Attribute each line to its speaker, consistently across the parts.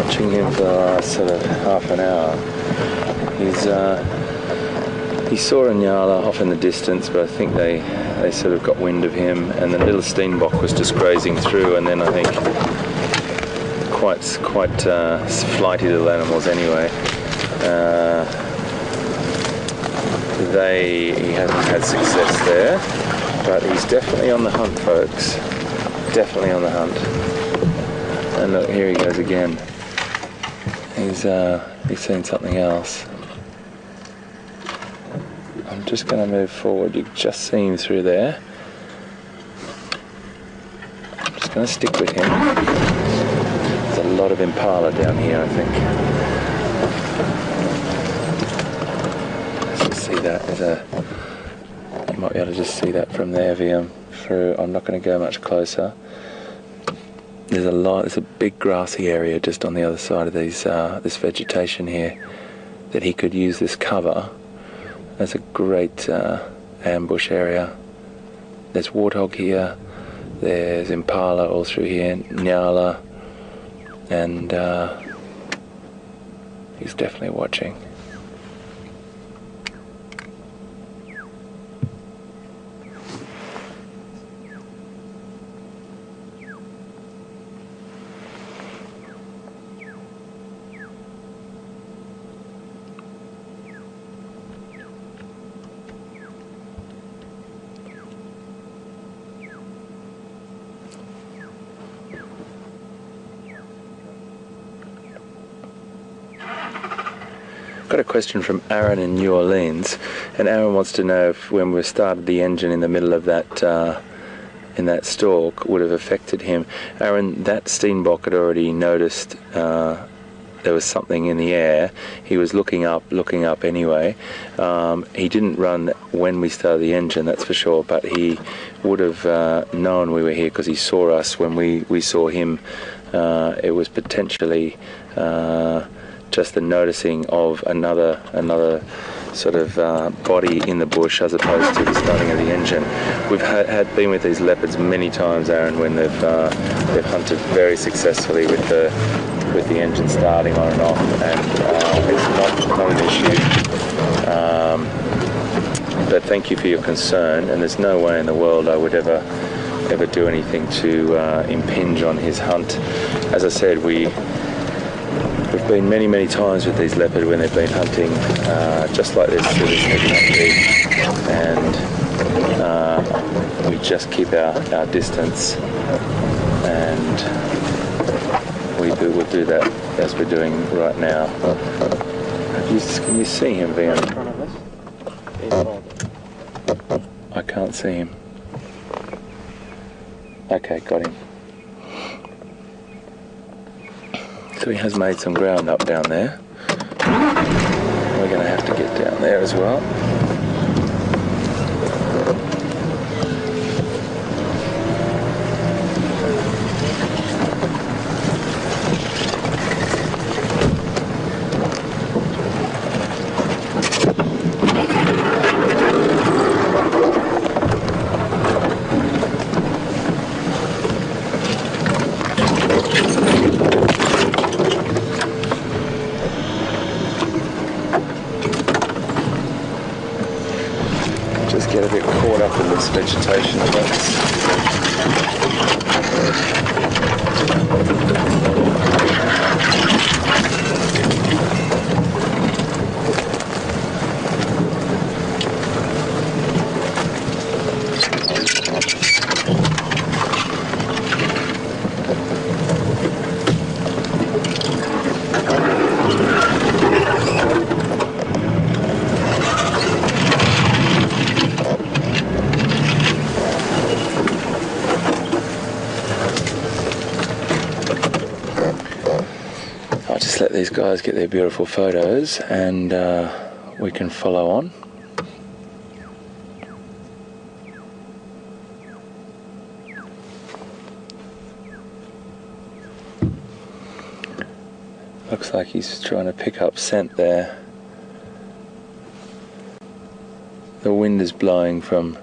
Speaker 1: watching him for the last sort of half an hour. He saw a Nyala off in the distance, but I think they sort of got wind of him, and the little steenbok was just grazing through, and then I think quite flighty little animals anyway. He hasn't had success there, but he's definitely on the hunt, folks. Definitely on the hunt. And look, here he goes again. He's seen something else. I'm just going to move forward. You can just see him through there. I'm just going to stick with him. There's a lot of impala down here, I think. Let's just see that. You might be able to just see that from there, through. I'm not going to go much closer. There's a big grassy area just on the other side of this vegetation here that he could use this cover. That's a great ambush area. There's warthog here, there's impala all through here, Nyala, and he's definitely watching. Got a question from Aaron in New Orleans, and Aaron wants to know if when we started the engine in the middle of that in that stalk would have affected him. Aaron, that steenbok had already noticed there was something in the air. He was looking up anyway. He didn't run when we started the engine, that's for sure, but he would have known we were here because he saw us when we saw him. It was potentially just the noticing of another sort of body in the bush as opposed to the starting of the engine. We've been with these leopards many times, Aaron, when they've hunted very successfully with the engine starting on and off, and it's not an issue. But thank you for your concern, and there's no way in the world I would ever do anything to impinge on his hunt. As I said, we've been many times with these leopard when they've been hunting just like this through this heavy and we just keep our distance, and we'll do that as we're doing right now. Can you see him, VM? I can't see him. Okay, got him. So he has made some ground up down there. We're going to have to get down there as well. Get a bit caught up in this vegetation. Let these guys get their beautiful photos, and we can follow on. Looks like he's trying to pick up scent there. The wind is blowing from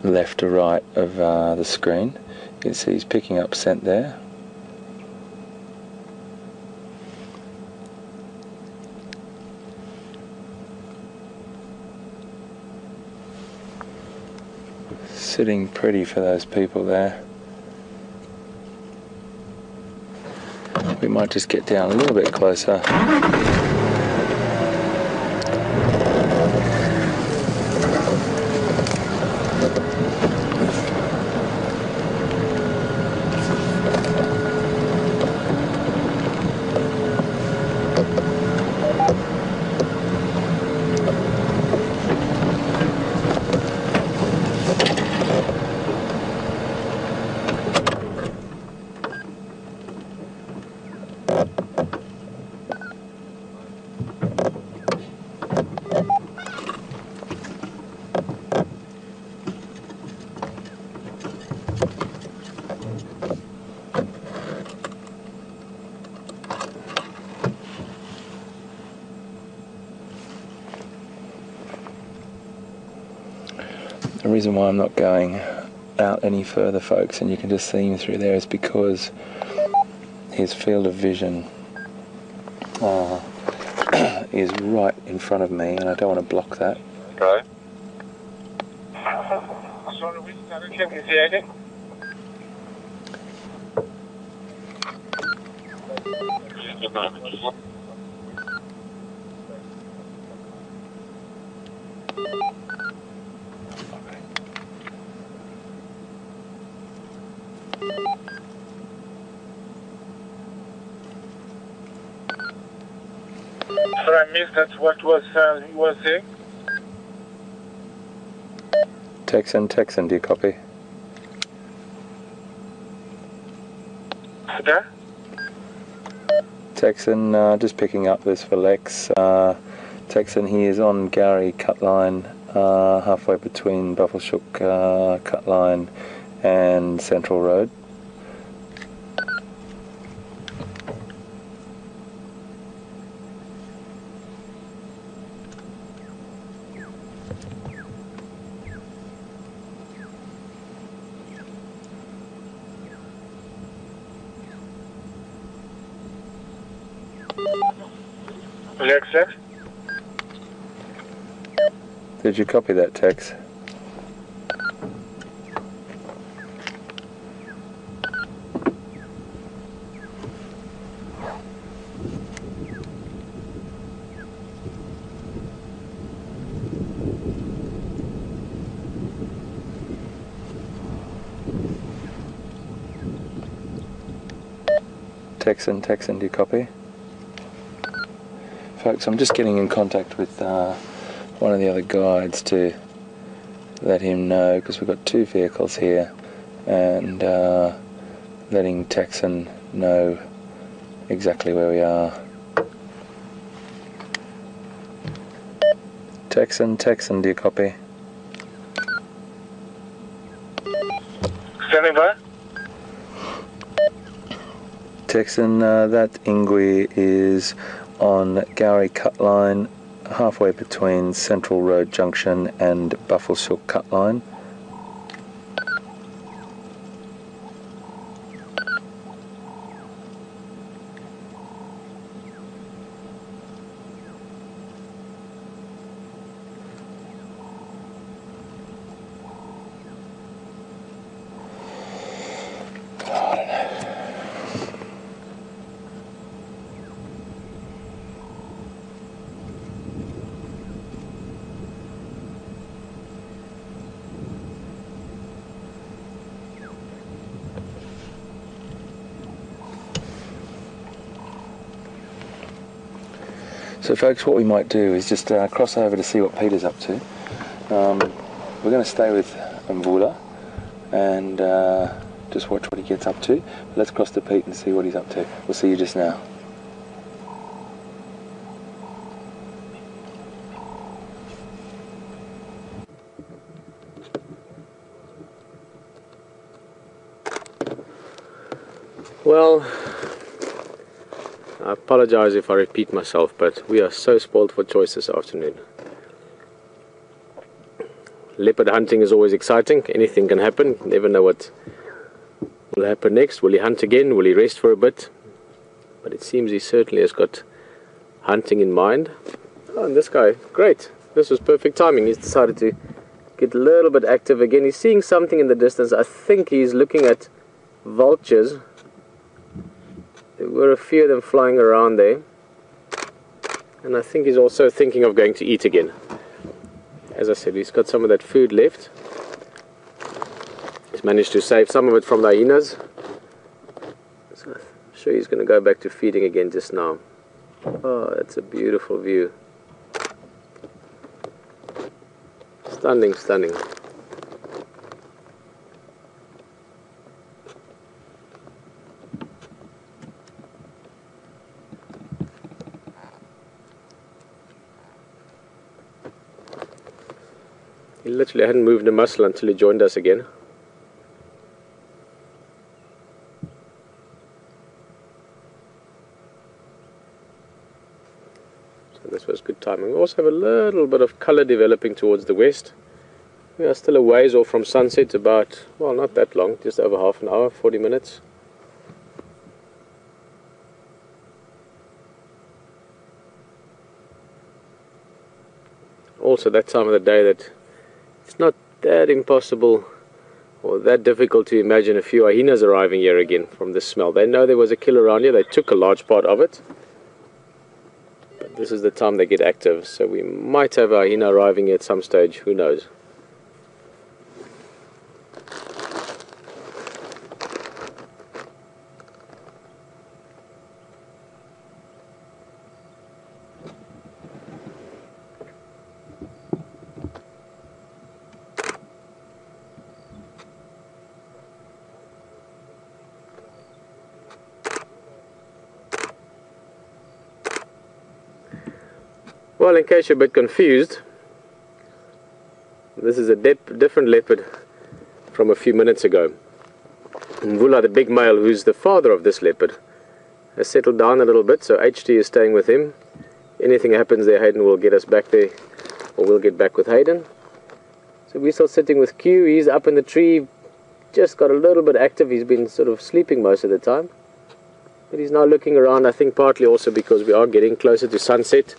Speaker 1: left to right of the screen. You can see he's picking up scent there. sitting pretty for those people there. We might just get down a little bit closer. The reason why I'm not going out any further, folks, and you can just see him through there, is because his field of vision is right in front of me, and I don't want to block that.
Speaker 2: Right. So I missed that. What was you were saying?
Speaker 1: Texan, do you copy?
Speaker 2: There?
Speaker 1: Texan, just picking up this for Lex. Texan, he is on Gary cut line, halfway between Buffelshoek cut line and Central Road.
Speaker 2: Lex.
Speaker 1: Did you copy that, Tex? Texan, do you copy? Folks, I'm just getting in contact with one of the other guides to let him know, because we've got two vehicles here, and letting Texan know exactly where we are. Texan, do you copy?
Speaker 2: Standing by.
Speaker 1: Texan, that Ingui is on Gowrie cut line, halfway between Central Road Junction and Buffelshoek cut line. So folks, what we might do is just cross over to see what Peter's up to. We're going to stay with Mvula and just watch what he gets up to. But let's cross to Pete and see what he's up to. We'll see you just now.
Speaker 3: Well, I apologize if I repeat myself, but we are so spoiled for choice this afternoon. Leopard hunting is always exciting. Anything can happen. Never know what will happen next. Will he hunt again? Will he rest for a bit? But it seems he certainly has got hunting in mind. Oh, and this guy, great. This was perfect timing. He's decided to get a little bit active again. He's seeing something in the distance. I think he's looking at vultures. There were a few of them flying around there. And I think he's also thinking of going to eat again. As I said, he's got some of that food left. He's managed to save some of it from the hyenas. So I'm sure he's going to go back to feeding again just now. Oh, that's a beautiful view. Stunning, stunning. He literally hadn't moved a muscle until he joined us again. So this was good timing. We also have a little bit of colour developing towards the west. We are still a ways off from sunset, about, well, not that long, just over half an hour, 40 minutes. Also that time of the day that it's not that impossible or that difficult to imagine a few hyenas arriving here again from the smell. They know there was a kill around here, they took a large part of it. But this is the time they get active, so we might have a hyena arriving here at some stage, who knows. Well, in case you're a bit confused, this is a different leopard from a few minutes ago. Mvula, the big male, who's the father of this leopard, has settled down a little bit, so HT is staying with him. Anything happens there, Hayden will get us back there, or we'll get back with Hayden. So we're still sitting with Q. He's up in the tree, just got a little bit active. He's been sort of sleeping most of the time, but he's now looking around, I think partly also because we are getting closer to sunset.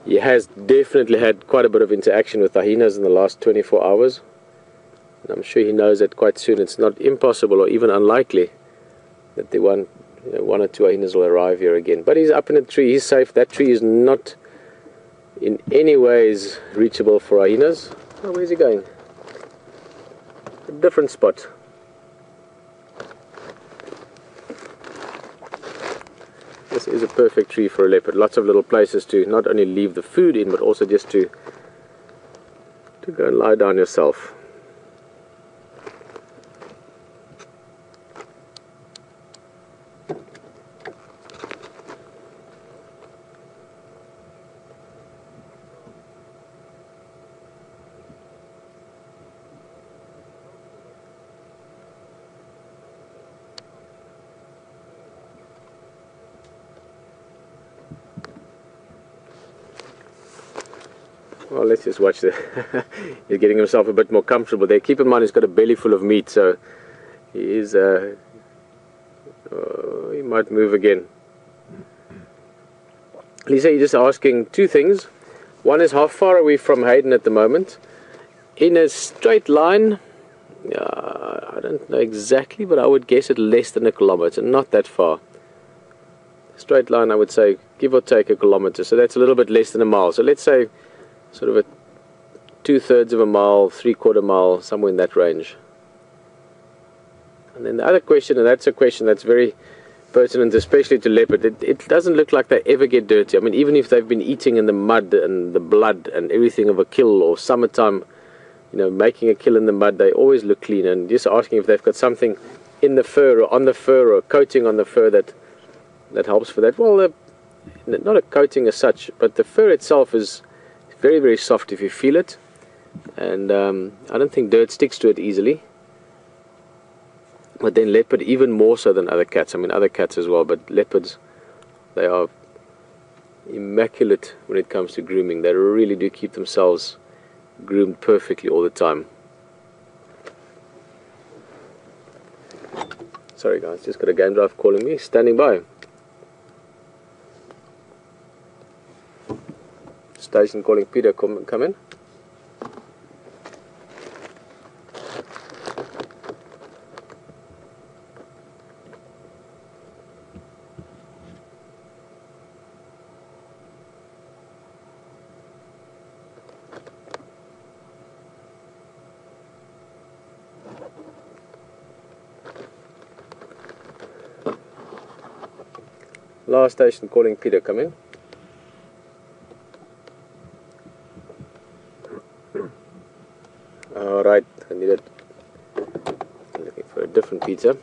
Speaker 3: He has definitely had quite a bit of interaction with the hyenas in the last 24 hours. And I'm sure he knows that quite soon it's not impossible or even unlikely that the one or two hyenas will arrive here again. But he's up in a tree, he's safe. That tree is not in any ways reachable for hyenas. Oh, where's he going? A different spot. This is a perfect tree for a leopard. Lots of little places to not only leave the food in, but also just to go and lie down yourself. Well, let's just watch the he's getting himself a bit more comfortable there. Keep in mind he's got a belly full of meat, so he is he might move again. Lisa, you're just asking two things. One is, how far are we from Hayden at the moment? In a straight line, I don't know exactly, but I would guess at less than a kilometer, not that far. Straight line, I would say, give or take a kilometer, so that's a little bit less than a mile. So let's say sort of a 2/3 of a mile, 3/4 mile, somewhere in that range. And then the other question, and that's a question that's very pertinent, especially to leopard, it doesn't look like they ever get dirty. I mean, even if they've been eating in the mud and the blood and everything of a kill, or summertime, you know, making a kill in the mud, they always look clean. And just asking if they've got something in the fur or on the fur or a coating on the fur that helps for that. Well, not a coating as such, but the fur itself is very, very soft if you feel it, and I don't think dirt sticks to it easily. But then leopard even more so than other cats. I mean, other cats as well, but leopards, they are immaculate when it comes to grooming. They really do keep themselves groomed perfectly all the time. Sorry guys, just got a game drive calling me, standing by. Station calling Peter, come in. Last station calling Peter, come in. Alright, I needed looking for a different pizza.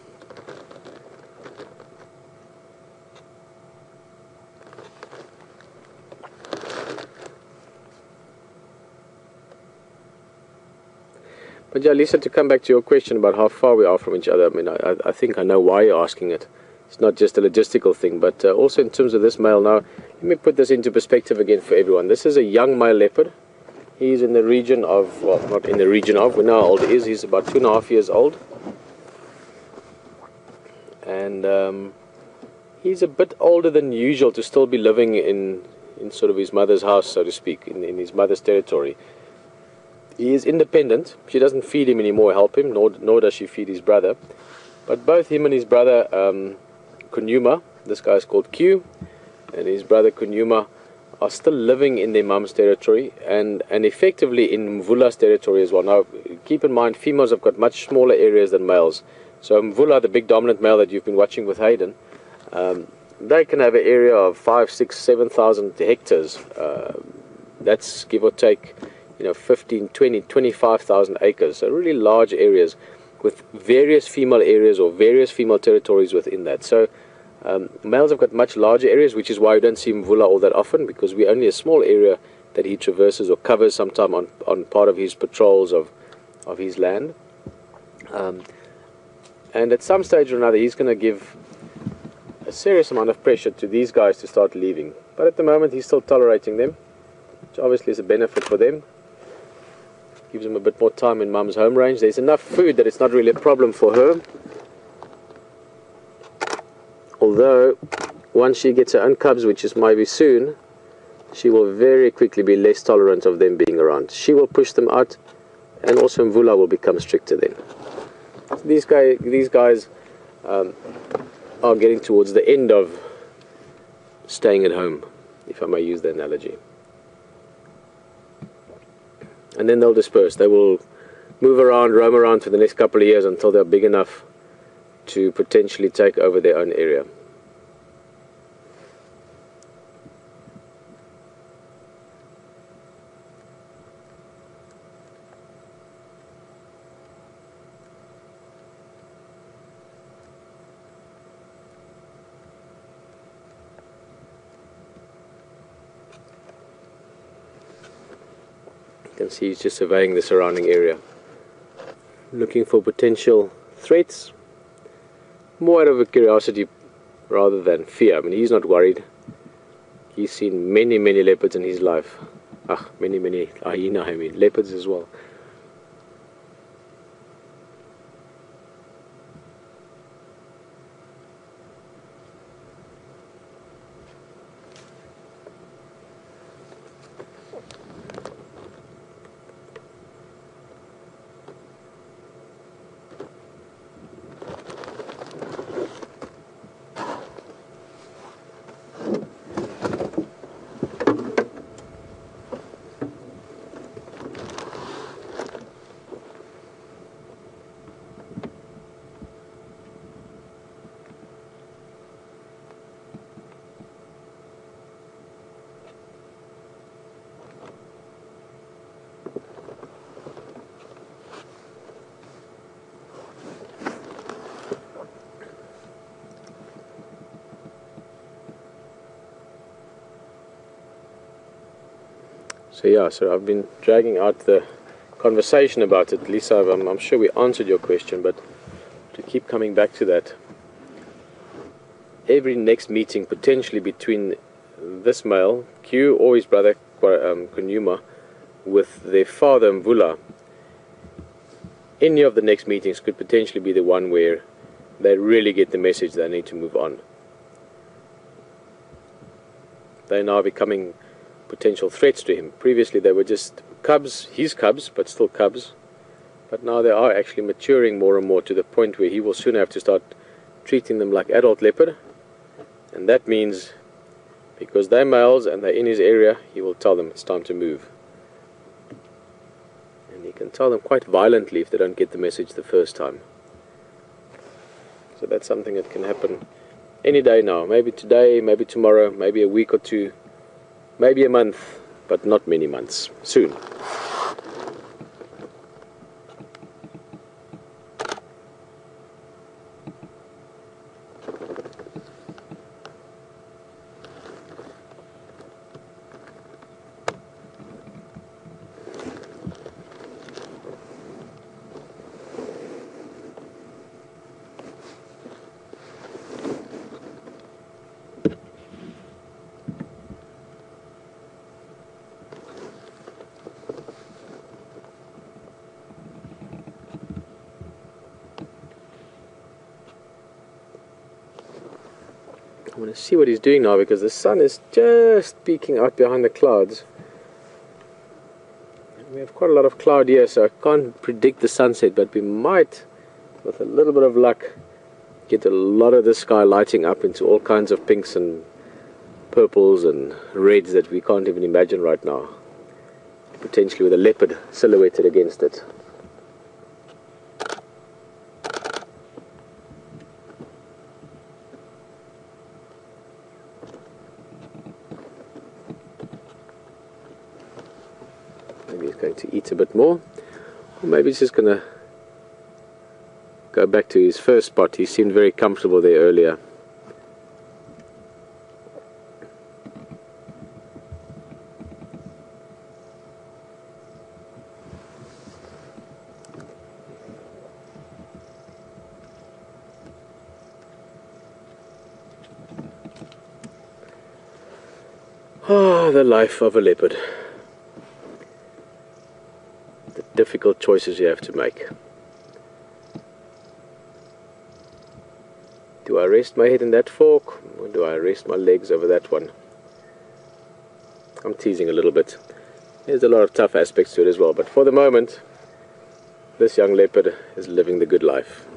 Speaker 3: But yeah, Lisa, to come back to your question about how far we are from each other, I mean, I think I know why you're asking it. It's not just a logistical thing, but also in terms of this male. Now, let me put this into perspective again for everyone. This is a young male leopard. He's in the region of, well, not in the region of, we know how old he is. He's about 2.5 years old. And he's a bit older than usual to still be living in sort of his mother's house, so to speak, in his mother's territory. He is independent. She doesn't feed him anymore, help him, nor does she feed his brother. But both him and his brother, Djuma, this guy is called Q, and his brother Djuma are still living in their mum's territory and effectively in Mvula's territory as well. Now, keep in mind, females have got much smaller areas than males. So Mvula, the big dominant male that you've been watching with Hayden, they can have an area of 5, 6, 7,000 hectares. That's give or take, 15, 20, 25,000 acres. So really large areas with various female areas or various female territories within that. So males have got much larger areas, which is why you don't see Mvula all that often, because we're only a small area that he traverses or covers sometime on part of his patrols of his land. And at some stage or another, he's going to give a serious amount of pressure to these guys to start leaving. But at the moment, he's still tolerating them, which obviously is a benefit for them. Gives them a bit more time in mum's home range. There's enough food that it's not really a problem for her. Although, once she gets her own cubs, which is maybe soon, she will very quickly be less tolerant of them being around. She will push them out, and also Mvula will become stricter then. These guys are getting towards the end of staying at home, if I may use the analogy. And then they'll disperse. They will move around, roam around for the next couple of years until they're big enough to potentially take over their own area. You can see he's just surveying the surrounding area, looking for potential threats, more out of a curiosity rather than fear. I mean, he's not worried. He's seen many leopards in his life. Many hyena, leopards as well. So yeah, so I've been dragging out the conversation about it. Lisa, I'm sure we answered your question, but to keep coming back to that, every next meeting potentially between this male, Q, or his brother, Djuma, with their father, Mvula, any of the next meetings could potentially be the one where they really get the message they need to move on. They're now becoming potential threats to him. Previously they were just cubs, his cubs, but still cubs. But now they are actually maturing more and more to the point where he will soon have to start treating them like adult leopard. And that means, because they're males and they're in his area, he will tell them it's time to move. And you can can tell them quite violently if they don't get the message the first time. So that's something that can happen any day now. Maybe today, maybe tomorrow, maybe a week or two, maybe a month, but not many months. Soon. I want to see what he's doing now because the sun is just peeking out behind the clouds. We have quite a lot of cloud here, so I can't predict the sunset, but we might, with a little bit of luck, get a lot of the sky lighting up into all kinds of pinks and purples and reds that we can't even imagine right now. Potentially with a leopard silhouetted against it. Maybe he's going to eat a bit more, or maybe he's just going to go back to his first spot. He seemed very comfortable there earlier. Ah, the life of a leopard. The difficult choices you have to make. Do I rest my head in that fork, or do I rest my legs over that one? I'm teasing a little bit. There's a lot of tough aspects to it as well, but for the moment, this young leopard is living the good life.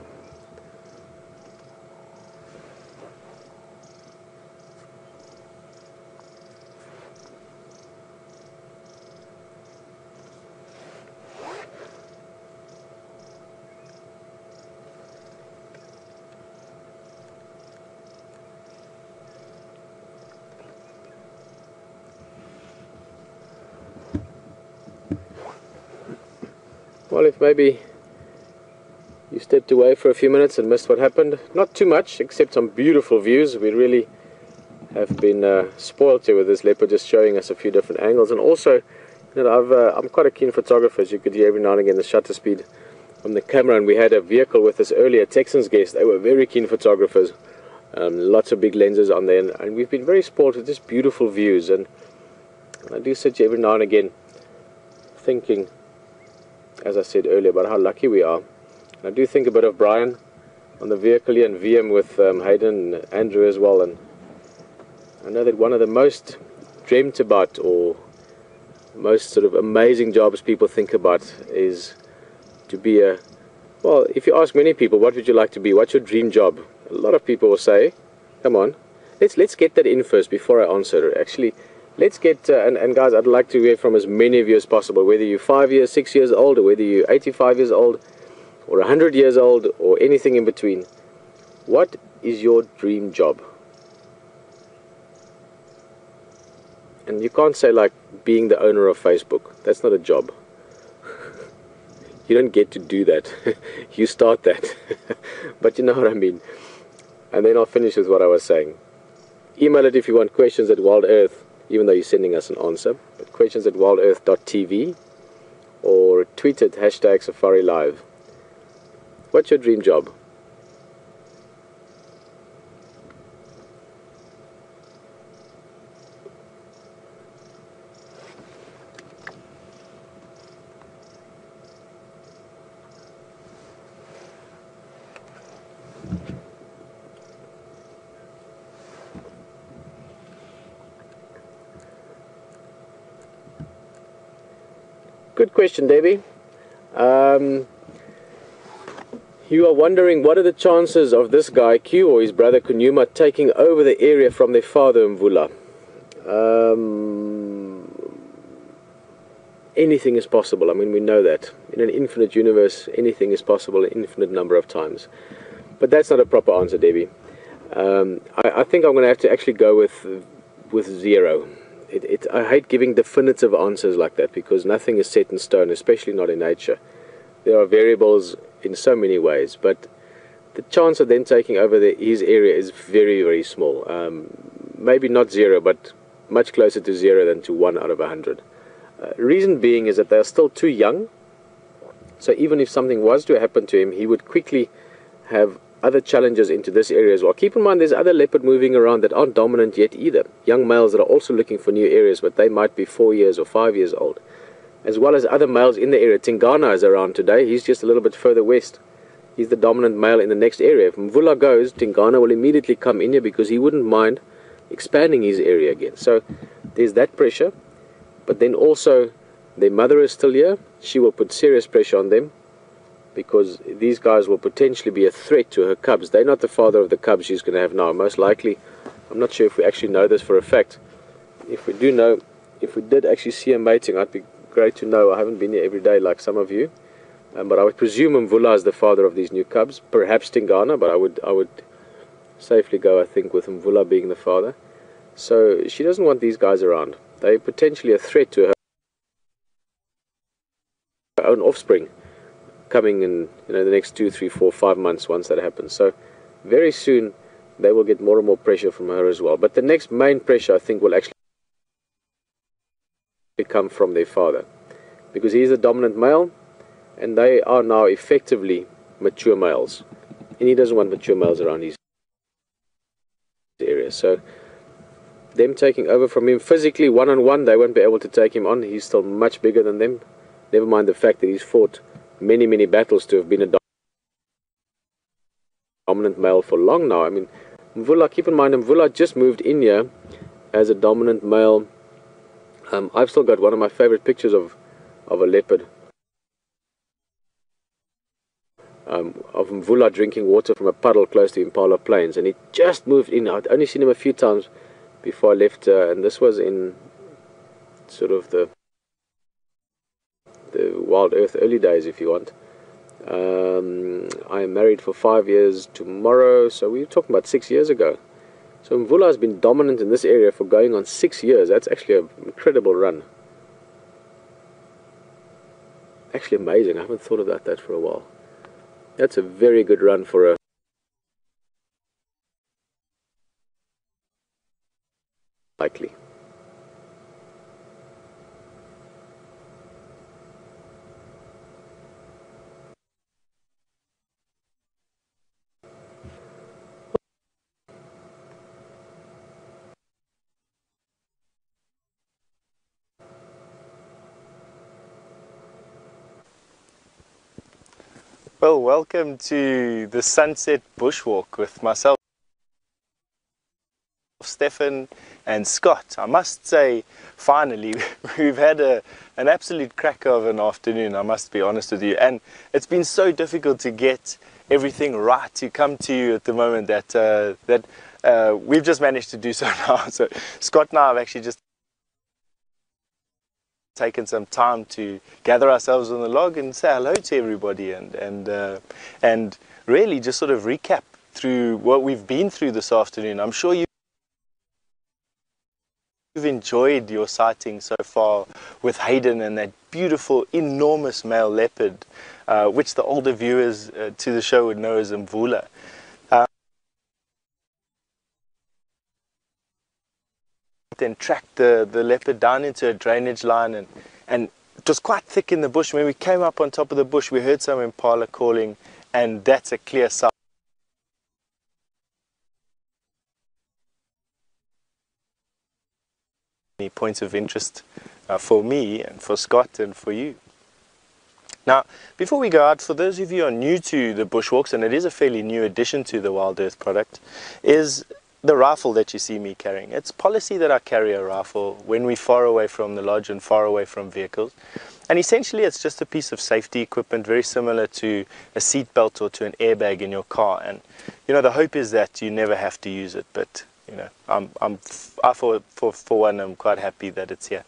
Speaker 3: Well, if maybe you stepped away for a few minutes and missed what happened, not too much, except some beautiful views. We really have been spoiled here with this leopard just showing us a few different angles. And also, you know, I'm quite a keen photographer, as you could hear every now and again the shutter speed on the camera. And we had a vehicle with us earlier, Texans guest. They were very keen photographers, lots of big lenses on there. And we've been very spoiled with just beautiful views. And I do sit here every now and again thinking, as I said earlier, about how lucky we are. And I do think a bit of Brian on the vehicle here and VM with Hayden and Andrew as well. And I know that one of the most dreamt about or most sort of amazing jobs people think about is to be a, well, if you ask many people, what would you like to be? What's your dream job? A lot of people will say, come on, let's get that in first before I answer. Actually, let's get, and guys, I'd like to hear from as many of you as possible, whether you're 5 years, 6 years old, or whether you're 85 years old, or 100 years old, or anything in between. What is your dream job? And you can't say like being the owner of Facebook. That's not a job. You don't get to do that. You start that. But you know what I mean. And then I'll finish with what I was saying. Email it if you want questions at WildEarth, even though you're sending us an answer. But questions at WildEarth.tv, or tweet it #SafariLive. What's your dream job? Good question, Debbie. You are wondering what are the chances of this guy, Q, or his brother Djuma, taking over the area from their father, Mvula. anything is possible. I mean, we know that. In an infinite universe, anything is possible an infinite number of times. But that's not a proper answer, Debbie. I think I'm going to have to actually go with 0. I hate giving definitive answers like that because nothing is set in stone, especially not in nature. There are variables in so many ways, but the chance of them taking over his area is very, very small. Maybe not 0, but much closer to 0 than to 1 out of 100. Reason being is that they are still too young, so even if something was to happen to him, he would quickly have other challenges into this area as well. Keep in mind there's other leopard moving around that aren't dominant yet either. Young males that are also looking for new areas, but they might be 4 years or 5 years old. As well as other males in the area. Tingana is around today. He's just a little bit further west. He's the dominant male in the next area. If Mvula goes, Tingana will immediately come in here because he wouldn't mind expanding his area again. So there's that pressure. But then also their mother is still here. She will put serious pressure on them, because these guys will potentially be a threat to her cubs. They're not the father of the cubs she's going to have now. Most likely, I'm not sure if we actually know this for a fact. If we do know, if we did actually see a mating, I'd be great to know. I haven't been here every day like some of you. But I would presume Mvula is the father of these new cubs. Perhaps Tingana, but I would safely go, I think, with Mvula being the father. So she doesn't want these guys around. They're potentially a threat to her own offspring, coming in the next 2, 3, 4, 5 months once that happens. So very soon they will get more and more pressure from her as well. But the next main pressure, I think, will actually come from their father, because he's the dominant male and they are now effectively mature males, and he doesn't want mature males around his area. So them taking over from him physically, one-on-one, they won't be able to take him on. He's still much bigger than them. Never mind the fact that he's fought many, many battles to have been a dominant male for long now. I mean, Mvula, keep in mind, Mvula just moved in here as a dominant male. I've still got one of my favorite pictures of a leopard, of Mvula drinking water from a puddle close to Impala Plains, and he just moved in. I'd only seen him a few times before I left, and this was in sort of the Wild Earth early days, if you want. I am married for 5 years tomorrow, so we're talking about 6 years ago. So Mvula has been dominant in this area for going on 6 years. That's actually an incredible run. Actually amazing. I haven't thought about that for a while. That's a very good run for a likely.
Speaker 4: Well, welcome to the Sunset Bushwalk with myself, Stefan and Scott. I must say, finally, we've had an absolute cracker of an afternoon, I must be honest with you. And it's been so difficult to get everything right to come to you at the moment that we've just managed to do so now. So Scott and I have actually just taken some time to gather ourselves on the log and say hello to everybody and really just sort of recap through what we've been through this afternoon. I'm sure you've enjoyed your sighting so far with Hayden and that beautiful enormous male leopard, which the older viewers to the show would know as Mvula. Then tracked the leopard down into a drainage line, and it was quite thick in the bush. When we came up on top of the bush, we heard some impala calling, and that's a clear sign. Any points of interest for me and for Scott and for you. Now, before we go out, for those of you who are new to the bushwalks, and it is a fairly new addition to the Wild Earth product, is the rifle that you see me carrying. It's policy that I carry a rifle when we're far away from the lodge and far away from vehicles. And essentially it's just a piece of safety equipment, very similar to a seat belt or to an airbag in your car. And the hope is that you never have to use it, but I for one am quite happy that it's here.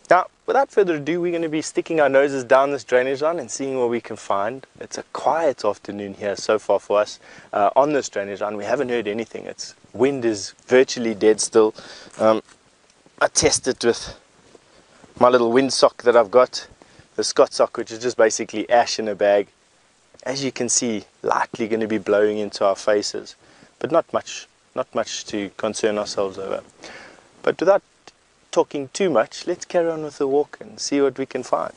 Speaker 4: Now, without further ado, we're going to be sticking our noses down this drainage line and seeing what we can find. It's a quiet afternoon here so far for us on this drainage line. We haven't heard anything. Wind is virtually dead still. I test it with my little wind sock that I've got, the Scott sock, which is just basically ash in a bag. As you can see, lightly going to be blowing into our faces, but not much to concern ourselves over. But without talking too much, let's carry on with the walk and see what we can find.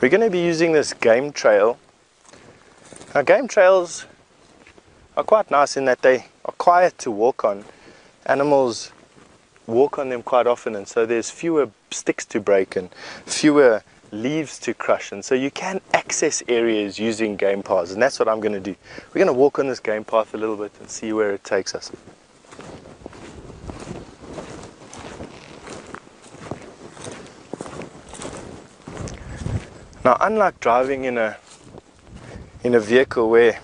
Speaker 4: We're going to be using this game trail. Now, game trails are quite nice in that they are quiet to walk on. Animals walk on them quite often, and so there's fewer sticks to break and fewer leaves to crush, and so you can access areas using game paths, and that's what I'm going to do. We're going to walk on this game path a little bit and see where it takes us. Now, unlike driving in a vehicle where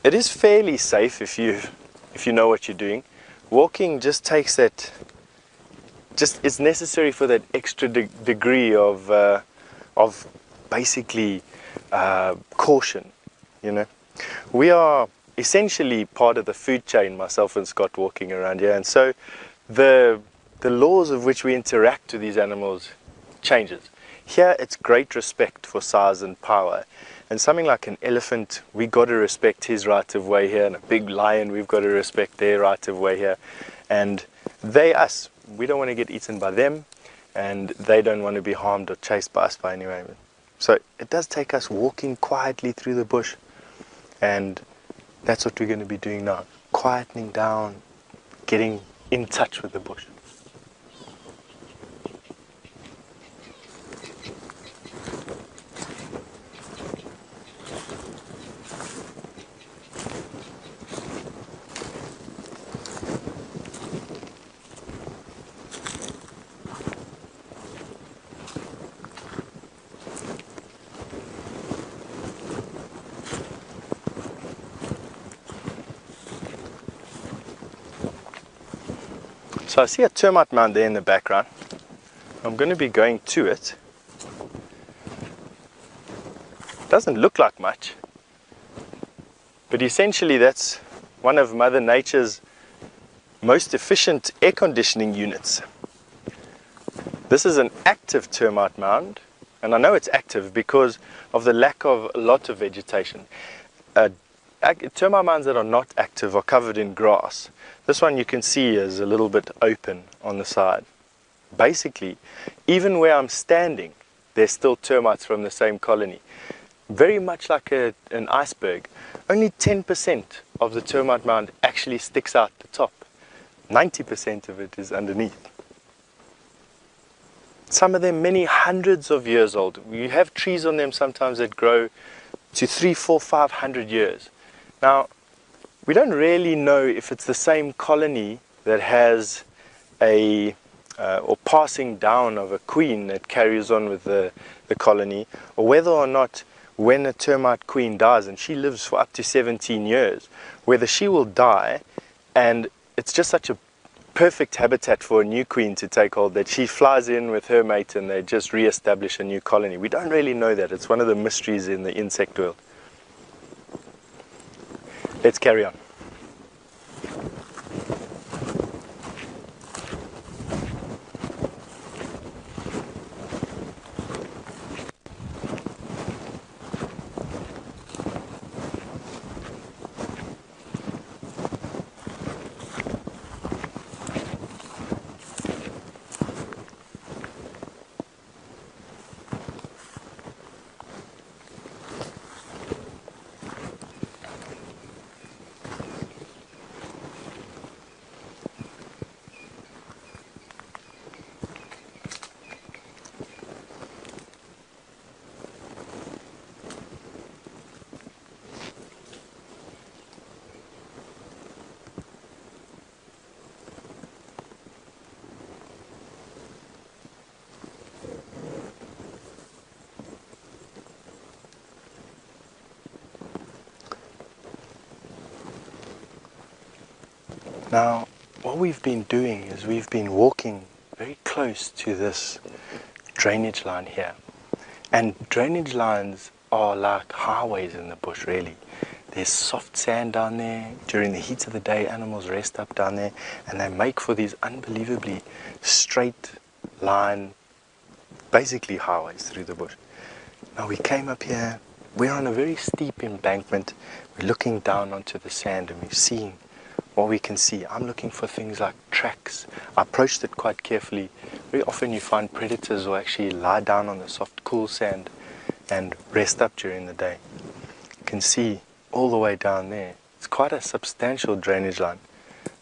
Speaker 4: it is fairly safe if you know what you're doing, walking just takes that. It's necessary for that extra degree of basically caution. You know, we are essentially part of the food chain, myself and Scott, walking around here, and so the laws of which we interact with these animals changes. Here, it's great respect for size and power, and something like an elephant, we got to respect his right of way here, and a big lion, we've got to respect their right of way here, and they us. We don't want to get eaten by them, and they don't want to be harmed or chased by us by anyway. So it does take us walking quietly through the bush, and that's what we're going to be doing now. Quietening down, getting in touch with the bush. So I see a termite mound there in the background. I'm going to be going to it. Doesn't look like much, but essentially that's one of Mother Nature's most efficient air conditioning units. This is an active termite mound, and I know it's active because of the lack of a lot of vegetation. Termite mounds that are not active are covered in grass. This one you can see is a little bit open on the side. Basically, even where I'm standing, there's still termites from the same colony. Very much like an iceberg. Only 10% of the termite mound actually sticks out the top. 90% of it is underneath. Some of them many hundreds of years old. You have trees on them sometimes that grow to 300, 400, 500 years. Now, we don't really know if it's the same colony that has or passing down of a queen that carries on with the colony, or whether or not when a termite queen dies, and she lives for up to 17 years, whether she will die and it's just such a perfect habitat for a new queen to take hold that she flies in with her mate and they just re-establish a new colony. We don't really know that. It's one of the mysteries in the insect world. Let's carry on. Now, what we've been doing is we've been walking very close to this drainage line here. And drainage lines are like highways in the bush, really. There's soft sand down there. During the heat of the day, animals rest up down there, and they make for these unbelievably straight line, basically highways through the bush. Now we came up here, we're on a very steep embankment. We're looking down onto the sand and we're seeing what we can see. I'm looking for things like tracks. I approached it quite carefully. Very often you find predators will actually lie down on the soft, cool sand and rest up during the day. You can see all the way down there. It's quite a substantial drainage line.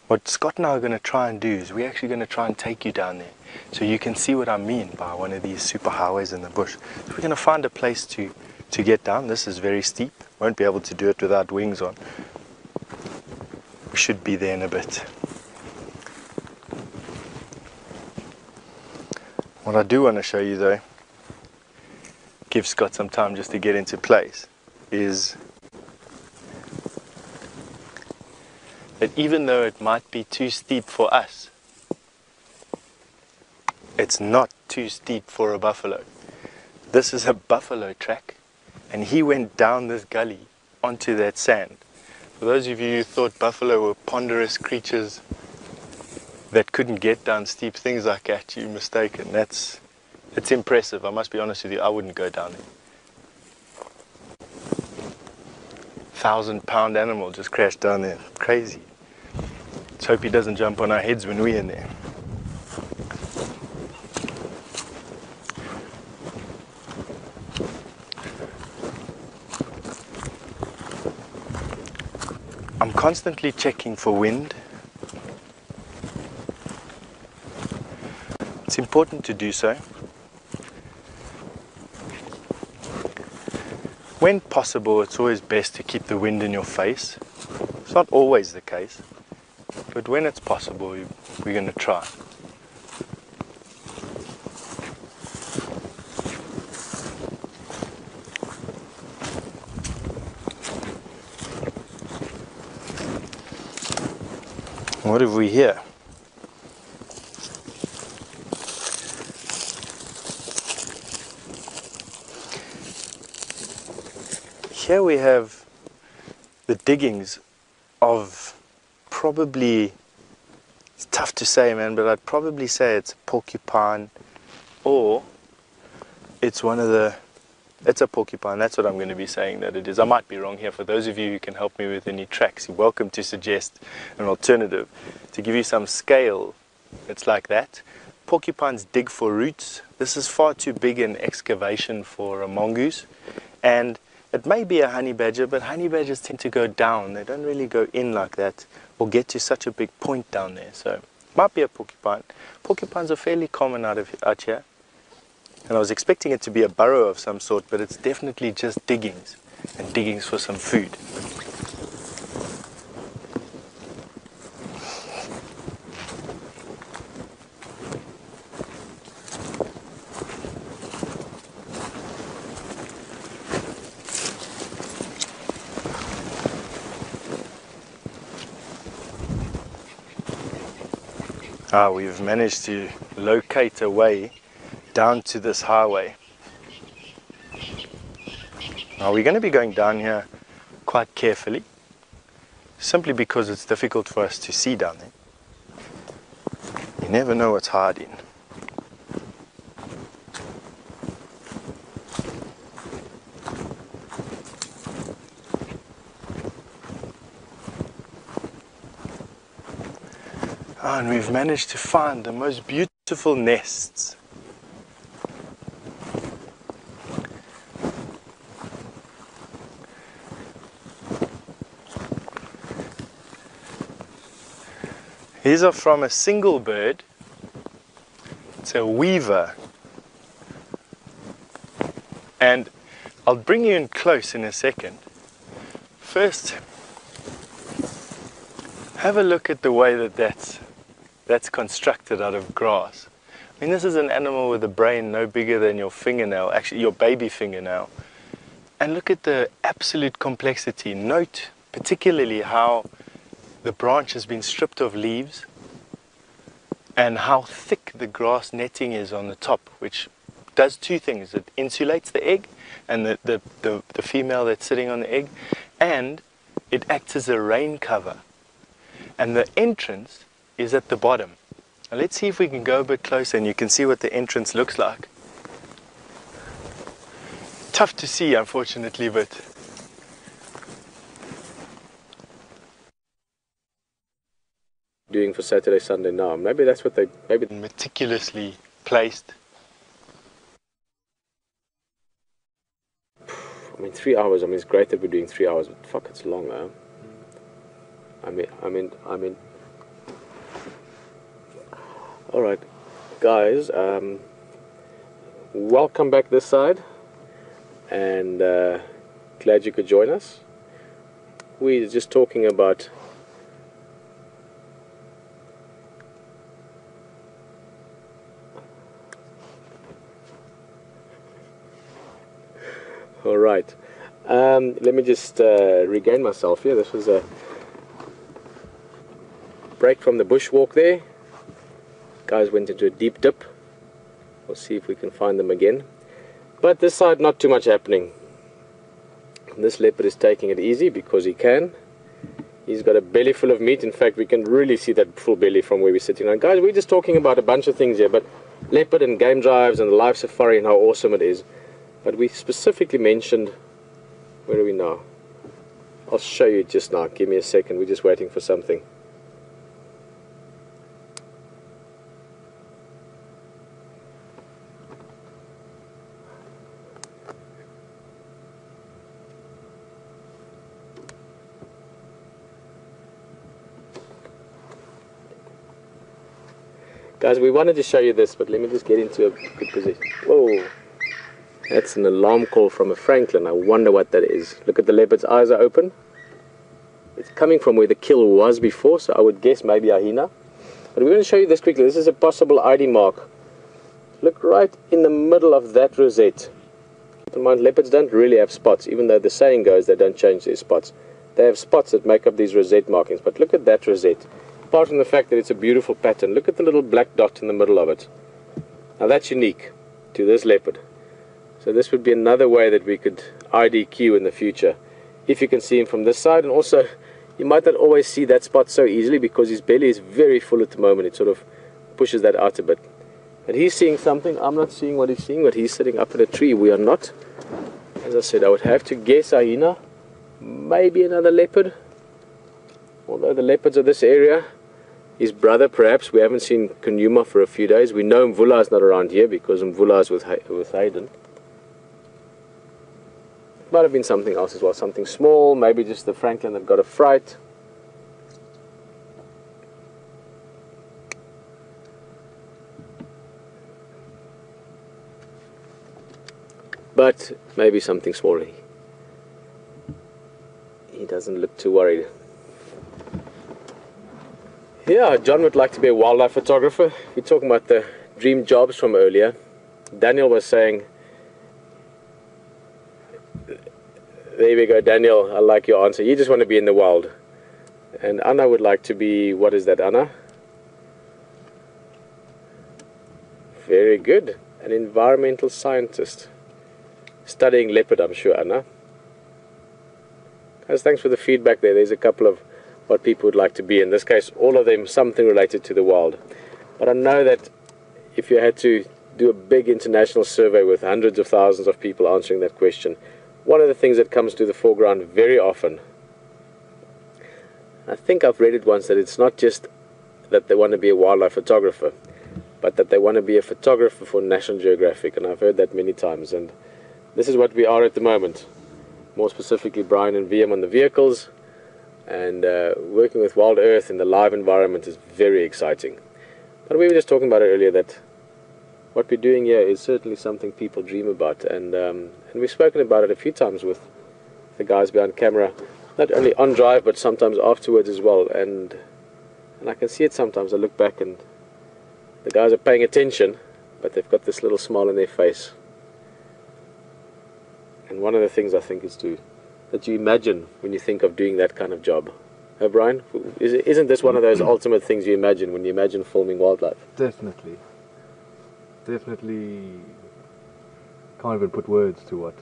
Speaker 4: What Scott and I are going to try and do is we're actually going to try and take you down there so you can see what I mean by one of these super highways in the bush. So we're going to find a place to get down. This is very steep. Won't be able to do it without wings on. We should be there in a bit. What I do want to show you though, give Scott some time just to get into place, is that even though it might be too steep for us, it's not too steep for a buffalo. This is a buffalo track, and he went down this gully onto that sand. For those of you who thought buffalo were ponderous creatures that couldn't get down steep things like that, you're mistaken. It's impressive. I must be honest with you, I wouldn't go down there. 1,000-pound animal just crashed down there. Crazy. Let's hope he doesn't jump on our heads when we're in there. I'm constantly checking for wind. It's important to do so. When possible, it's always best to keep the wind in your face. It's not always the case, but when it's possible, we're going to try. What have we here? Here we have the diggings of probably, it's tough to say, man, but I'd probably say it's a porcupine, or it's it's a porcupine. That's what I'm going to be saying that it is. I might be wrong here. For those of you who can help me with any tracks, you're welcome to suggest an alternative. To give you some scale, it's like that. Porcupines dig for roots. This is far too big an excavation for a mongoose, and it may be a honey badger, but honey badgers tend to go down. They don't really go in like that or get to such a big point down there. So it might be a porcupine. Porcupines are fairly common out here. And I was expecting it to be a burrow of some sort, but it's definitely just diggings, and diggings for some food. We've managed to locate a way down to this highway. Now we're going to be going down here quite carefully, simply because it's difficult for us to see down there. You never know what's hiding. And we've managed to find the most beautiful nests. These are from a single bird. It's a weaver. And I'll bring you in close in a second. First, have a look at the way that's constructed out of grass. I mean, this is an animal with a brain no bigger than your fingernail, actually your baby fingernail. And look at the absolute complexity. Note particularly how the branch has been stripped of leaves, and how thick the grass netting is on the top, which does two things. It insulates the egg and the female that's sitting on the egg, and it acts as a rain cover. And the entrance is at the bottom. Now let's see if we can go a bit closer and you can see what the entrance looks like. Tough to see, unfortunately, but
Speaker 3: doing for Saturday, Sunday now. Maybe that's what they, maybe
Speaker 4: meticulously placed.
Speaker 3: I mean, 3 hours, I mean, it's great that we're doing 3 hours, but fuck, it's long, huh? I mean, all right, guys, welcome back this side, and glad you could join us. We're just talking about all right, let me just regain myself here. This was a break from the bushwalk there. Guys went into a deep dip. We'll see if we can find them again. But this side, not too much happening. This leopard is taking it easy because he can. He's got a belly full of meat. In fact, we can really see that full belly from where we're sitting now. Guys, we're just talking about a bunch of things here, but leopard and game drives and the live safari and how awesome it is. But we specifically mentioned, where are we now? I'll show you just now. Give me a second. We're just waiting for something. Guys, we wanted to show you this, but let me just get into a good position. Whoa, that's an alarm call from a Franklin. I wonder what that is. Look at the leopard's eyes are open. It's coming from where the kill was before, so I would guess maybe a hyena. But we're going to show you this quickly. This is a possible ID mark. Look right in the middle of that rosette. Keep in mind, leopards don't really have spots, even though the saying goes they don't change their spots. They have spots that make up these rosette markings, but look at that rosette. Apart from the fact that it's a beautiful pattern, look at the little black dot in the middle of it. Now that's unique to this leopard. So this would be another way that we could IDQ in the future, if you can see him from this side. And also, you might not always see that spot so easily because his belly is very full at the moment. It sort of pushes that out a bit. But he's seeing something. I'm not seeing what he's seeing, but he's sitting up in a tree. We are not. As I said, I would have to guess a hyena, maybe another leopard. Although the leopards of this area, his brother perhaps. We haven't seen Djuma for a few days. We know Mvula is not around here because Mvula is with Hayden. Might have been something else as well, something small, maybe just the Franklin that got a fright. But maybe something smaller. He doesn't look too worried. Yeah, John would like to be a wildlife photographer. We're talking about the dream jobs from earlier. Daniel was saying, there we go, Daniel, I like your answer. You just want to be in the wild. And Anna would like to be, what is that, Anna? Very good. An environmental scientist. Studying leopard, I'm sure, Anna. Guys, thanks for the feedback there. There's a couple of what people would like to be. In this case, all of them something related to the wild. But I know that if you had to do a big international survey with hundreds of thousands of people answering that question, one of the things that comes to the foreground very often, I think I've read it once, that it's not just that they want to be a wildlife photographer, but that they want to be a photographer for National Geographic. And I've heard that many times, and this is what we are at the moment. More specifically, Brian and VM on the vehicles, and working with Wild Earth in the live environment is very exciting. But we were just talking about it earlier, that what we're doing here is certainly something people dream about, and we've spoken about it a few times with the guys behind camera, not only on drive but sometimes afterwards as well. And I can see it sometimes. I look back and the guys are paying attention, but they've got this little smile on their face. And one of the things I think is that you imagine when you think of doing that kind of job. Brian? Isn't this one of those ultimate things you imagine when you imagine filming wildlife?
Speaker 5: Definitely. Definitely can't even put words to what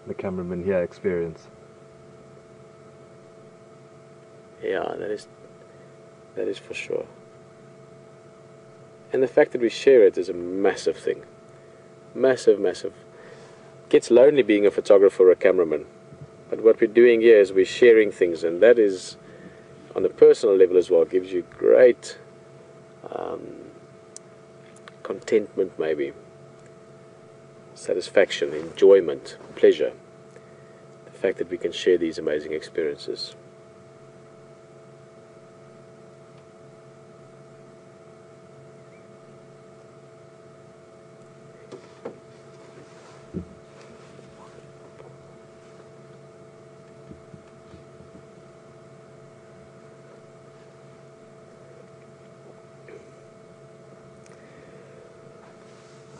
Speaker 5: the cameraman here experience.
Speaker 3: Yeah, that is for sure. And the fact that we share it is a massive thing. Massive, massive. Gets lonely being a photographer or a cameraman. But what we're doing here is we're sharing things, and that is, on a personal level as well, gives you great contentment, maybe, satisfaction, enjoyment, pleasure. The fact that we can share these amazing experiences.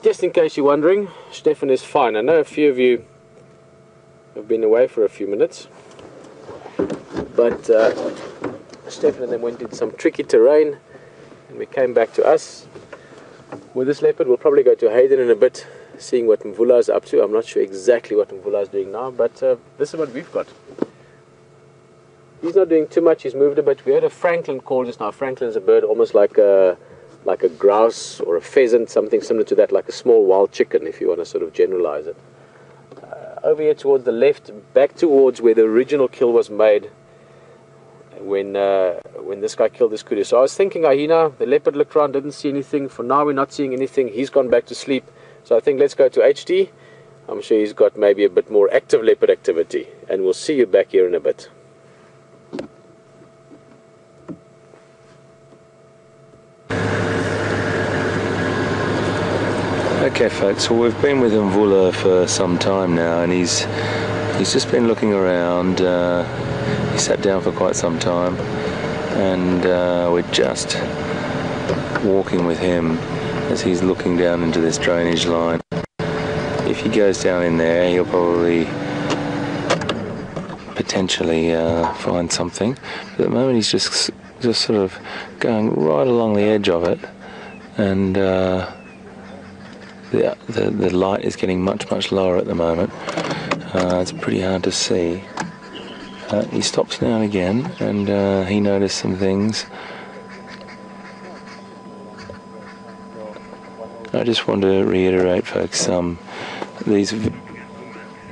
Speaker 3: Just in case you're wondering, Stefan is fine. I know a few of you have been away for a few minutes, but Stefan and them went into some tricky terrain, and we came back to us with this leopard. We'll probably go to Hayden in a bit, seeing what Mvula is up to. I'm not sure exactly what Mvula is doing now, but this is what we've got. He's not doing too much. He's moved a bit. We heard a francolin call just now. Francolin is a bird almost like a grouse or a pheasant, something similar to that, like a small wild chicken, if you want to sort of generalize it. Over here towards the left, back towards where the original kill was made, when this guy killed this kudu. So I was thinking, Ahina, the leopard looked around, didn't see anything. For now, we're not seeing anything. He's gone back to sleep. So I think let's go to HD. I'm sure he's got maybe a bit more active leopard activity, and we'll see you back here in a bit.
Speaker 1: Okay folks, so we've been with Mvula for some time now, and he's just been looking around. He sat down for quite some time, and we're just walking with him as he's looking down into this drainage line. If he goes down in there, he'll probably potentially find something. But at the moment he's just sort of going right along the edge of it, and the light is getting much lower at the moment. It's pretty hard to see. He stops now and again, and he noticed some things. I just want to reiterate, folks, the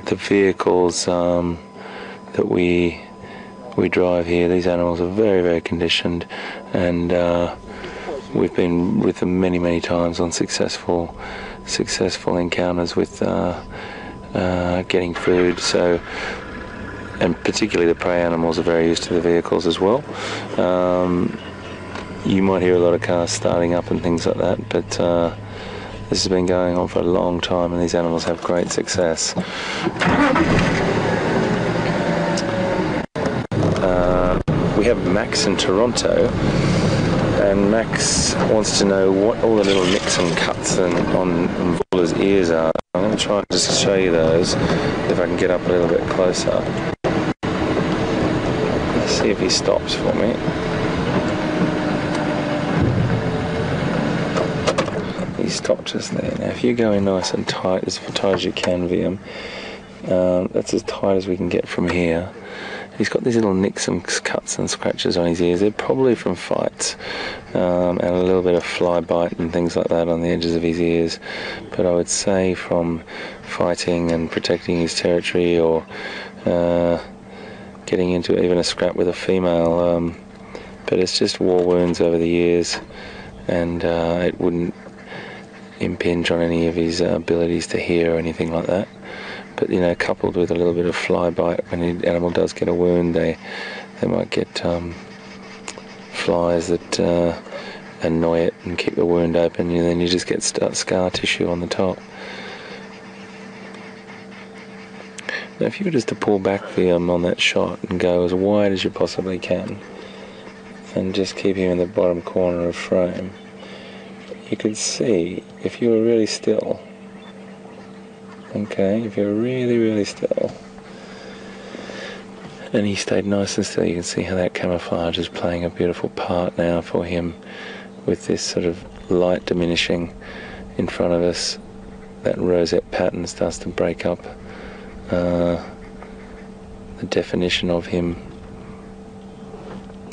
Speaker 1: vehicles that we drive here, these animals are very conditioned, and we've been with them many times on successful encounters with getting food. So, and particularly the prey animals are very used to the vehicles as well. You might hear a lot of cars starting up and things like that, but this has been going on for a long time, and these animals have great success. We have Max in Toronto, and Max wants to know what all the little nicks and cuts on Mvula's ears are. I'm going to try and just show you those, if I can get up a little bit closer. Let's see if he stops for me. He stopped just there. Now if you go in nice and tight, as tight as you can, VM, that's as tight as we can get from here. He's got these little nicks and cuts and scratches on his ears. They're probably from fights, and a little bit of fly bite and things like that on the edges of his ears. But I would say from fighting and protecting his territory, or getting into even a scrap with a female. But it's just war wounds over the years, and it wouldn't impinge on any of his abilities to hear or anything like that. But you know, coupled with a little bit of fly bite, when the animal does get a wound, they might get flies that annoy it and keep the wound open, and then you just get scar tissue on the top. Now if you were just to pull back on that shot and go as wide as you possibly can, and just keep him in the bottom corner of frame, you could see, if you were really still, okay, if you're really still, And he stayed nice and still. You can see how that camouflage is playing a beautiful part now for him, with this sort of light diminishing in front of us. That rosette pattern starts to break up the definition of him.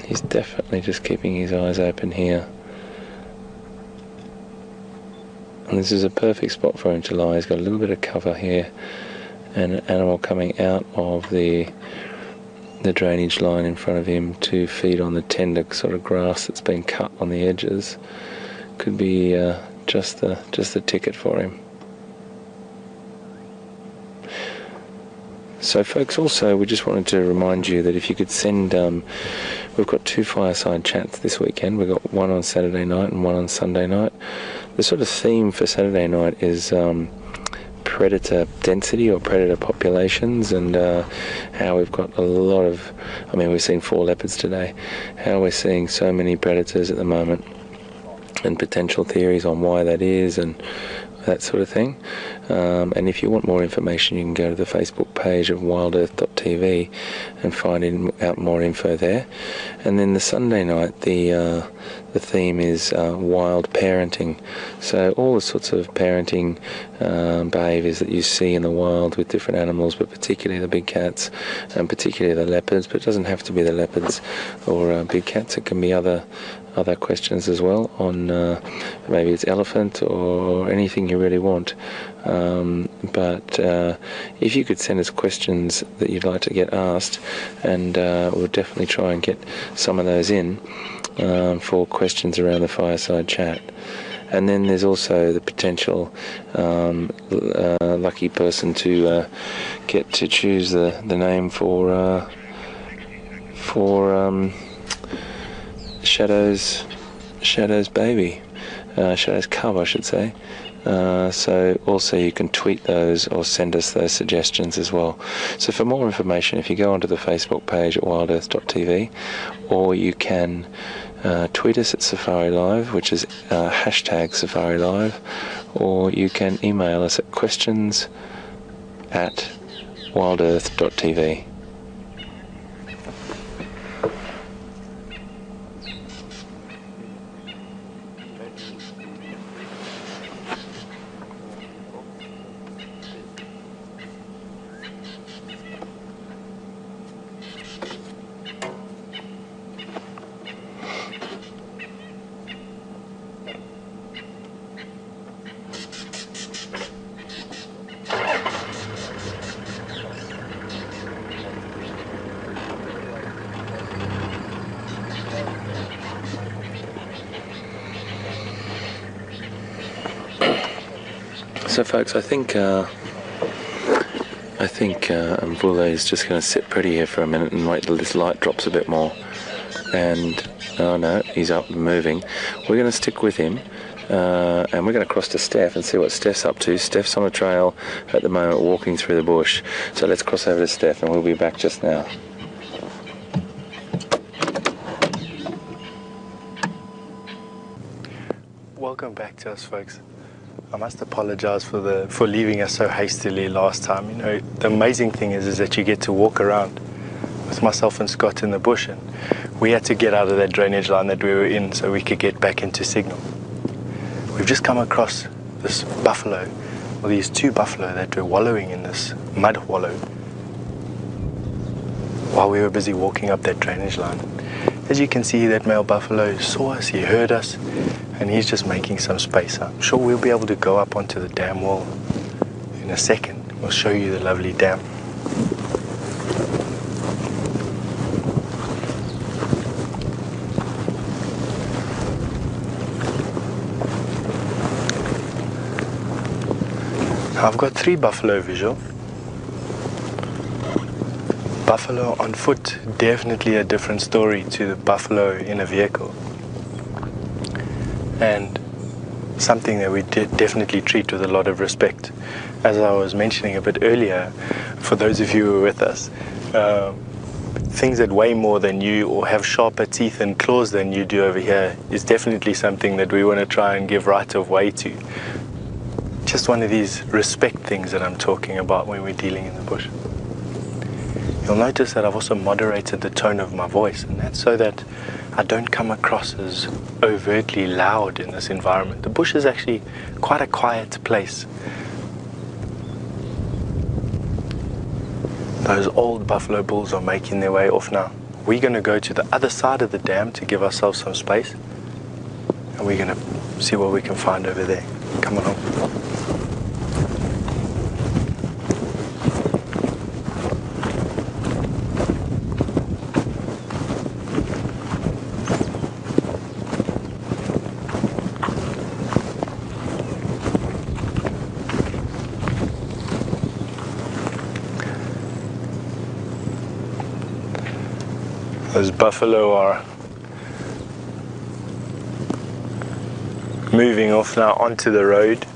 Speaker 1: He's definitely just keeping his eyes open here. And this is a perfect spot for him to lie. He's got a little bit of cover here, and an animal coming out of the drainage line in front of him to feed on the tender sort of grass that's been cut on the edges. Could be just the ticket for him. So folks, also we just wanted to remind you that if you could send, we've got 2 fireside chats this weekend. We've got one on Saturday night and one on Sunday night. The sort of theme for Saturday night is predator density or predator populations, and how we've got a lot of, I mean, we've seen 4 leopards today, how we're seeing so many predators at the moment, and potential theories on why that is, and that sort of thing. And if you want more information, you can go to the Facebook page of WildEarthTV and find out more info there. And then the Sunday night, the theme is wild parenting. So all the sorts of parenting behaviours that you see in the wild with different animals, but particularly the big cats, and particularly the leopards. But it doesn't have to be the leopards or big cats. It can be other questions as well on maybe it's elephant or anything you really want. But if you could send us questions that you'd like to get asked, and we'll definitely try and get some of those in for questions around the fireside chat. And then there's also the potential lucky person to get to choose the name for Shadow's baby, Shadow's cub, I should say. So also you can tweet those or send us those suggestions as well. So for more information, if you go onto the Facebook page at WildEarth.tv, or you can tweet us at Safari Live, which is hashtag Safari Live, or you can email us at questions@WildEarth.tv. So folks, I think Mvula is just going to sit pretty here for a minute and wait till this light drops a bit more. And oh no, he's up and moving. We're going to stick with him, and we're going to cross to Steph and see what Steph's up to. Steph's on a trail at the moment, walking through the bush. So let's cross over to Steph, and we'll be back just now.
Speaker 4: Welcome back to us, folks. I must apologize for leaving us so hastily last time. You know, the amazing thing is that you get to walk around with myself and Scott in the bush, and we had to get out of that drainage line that we were in so we could get back into signal. We've just come across this buffalo, or these 2 buffalo that were wallowing in this mud wallow while we were busy walking up that drainage line. As you can see, that male buffalo saw us, he heard us, and he's just making some space. I'm sure we'll be able to go up onto the dam wall in a second. We'll show you the lovely dam. I've got 3 buffalo visual. Buffalo on foot, definitely a different story to the buffalo in a vehicle. And something that we definitely treat with a lot of respect. As I was mentioning a bit earlier, for those of you who are with us, things that weigh more than you or have sharper teeth and claws than you do over here is definitely something that we want to try and give right of way to. Just one of these respect things that I'm talking about when we're dealing in the bush. You'll notice that I've also moderated the tone of my voice, and that's so that I don't come across as overtly loud in this environment. The bush is actually quite a quiet place. Those old buffalo bulls are making their way off now. We're going to go to the other side of the dam to give ourselves some space, and we're going to see what we can find over there. Come along. Those buffalo are moving off now onto the road.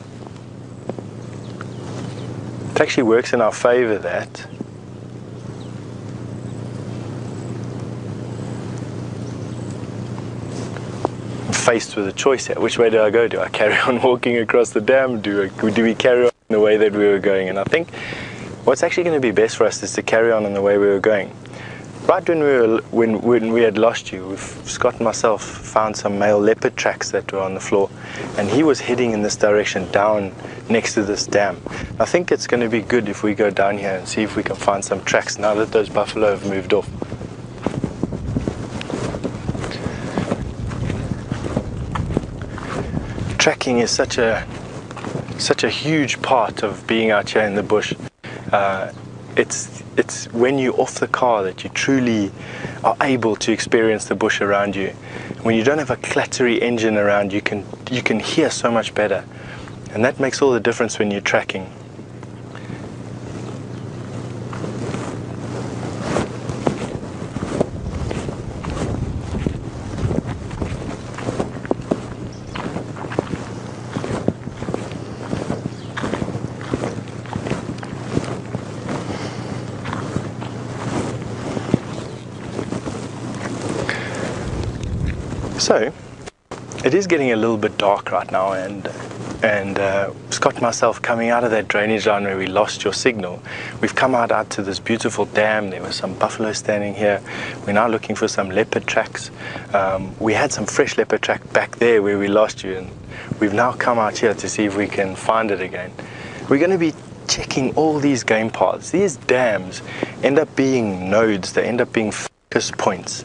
Speaker 4: It actually works in our favor that I'm faced with a choice here. Which way do I go? Do I carry on walking across the dam? Do we carry on in the way that we were going? And I think what's actually going to be best for us is to carry on in the way we were going. Right when we had lost you, Scott and myself found some male leopard tracks that were on the floor, and he was heading in this direction down next to this dam. I think it's going to be good if we go down here and see if we can find some tracks now that those buffalo have moved off. Tracking is such a huge part of being out here in the bush. It's when you're off the car that you truly are able to experience the bush around you. When you don't have a clattery engine around, you can hear so much better, and that makes all the difference when you're tracking. So, it is getting a little bit dark right now, and Scott and myself coming out of that drainage line where we lost your signal, we've come out to this beautiful dam. There were some buffalo standing here. We're now looking for some leopard tracks. We had some fresh leopard track back there where we lost you, and we've now come out here to see if we can find it again. We're going to be checking all these game paths. These dams end up being nodes. They end up being focus points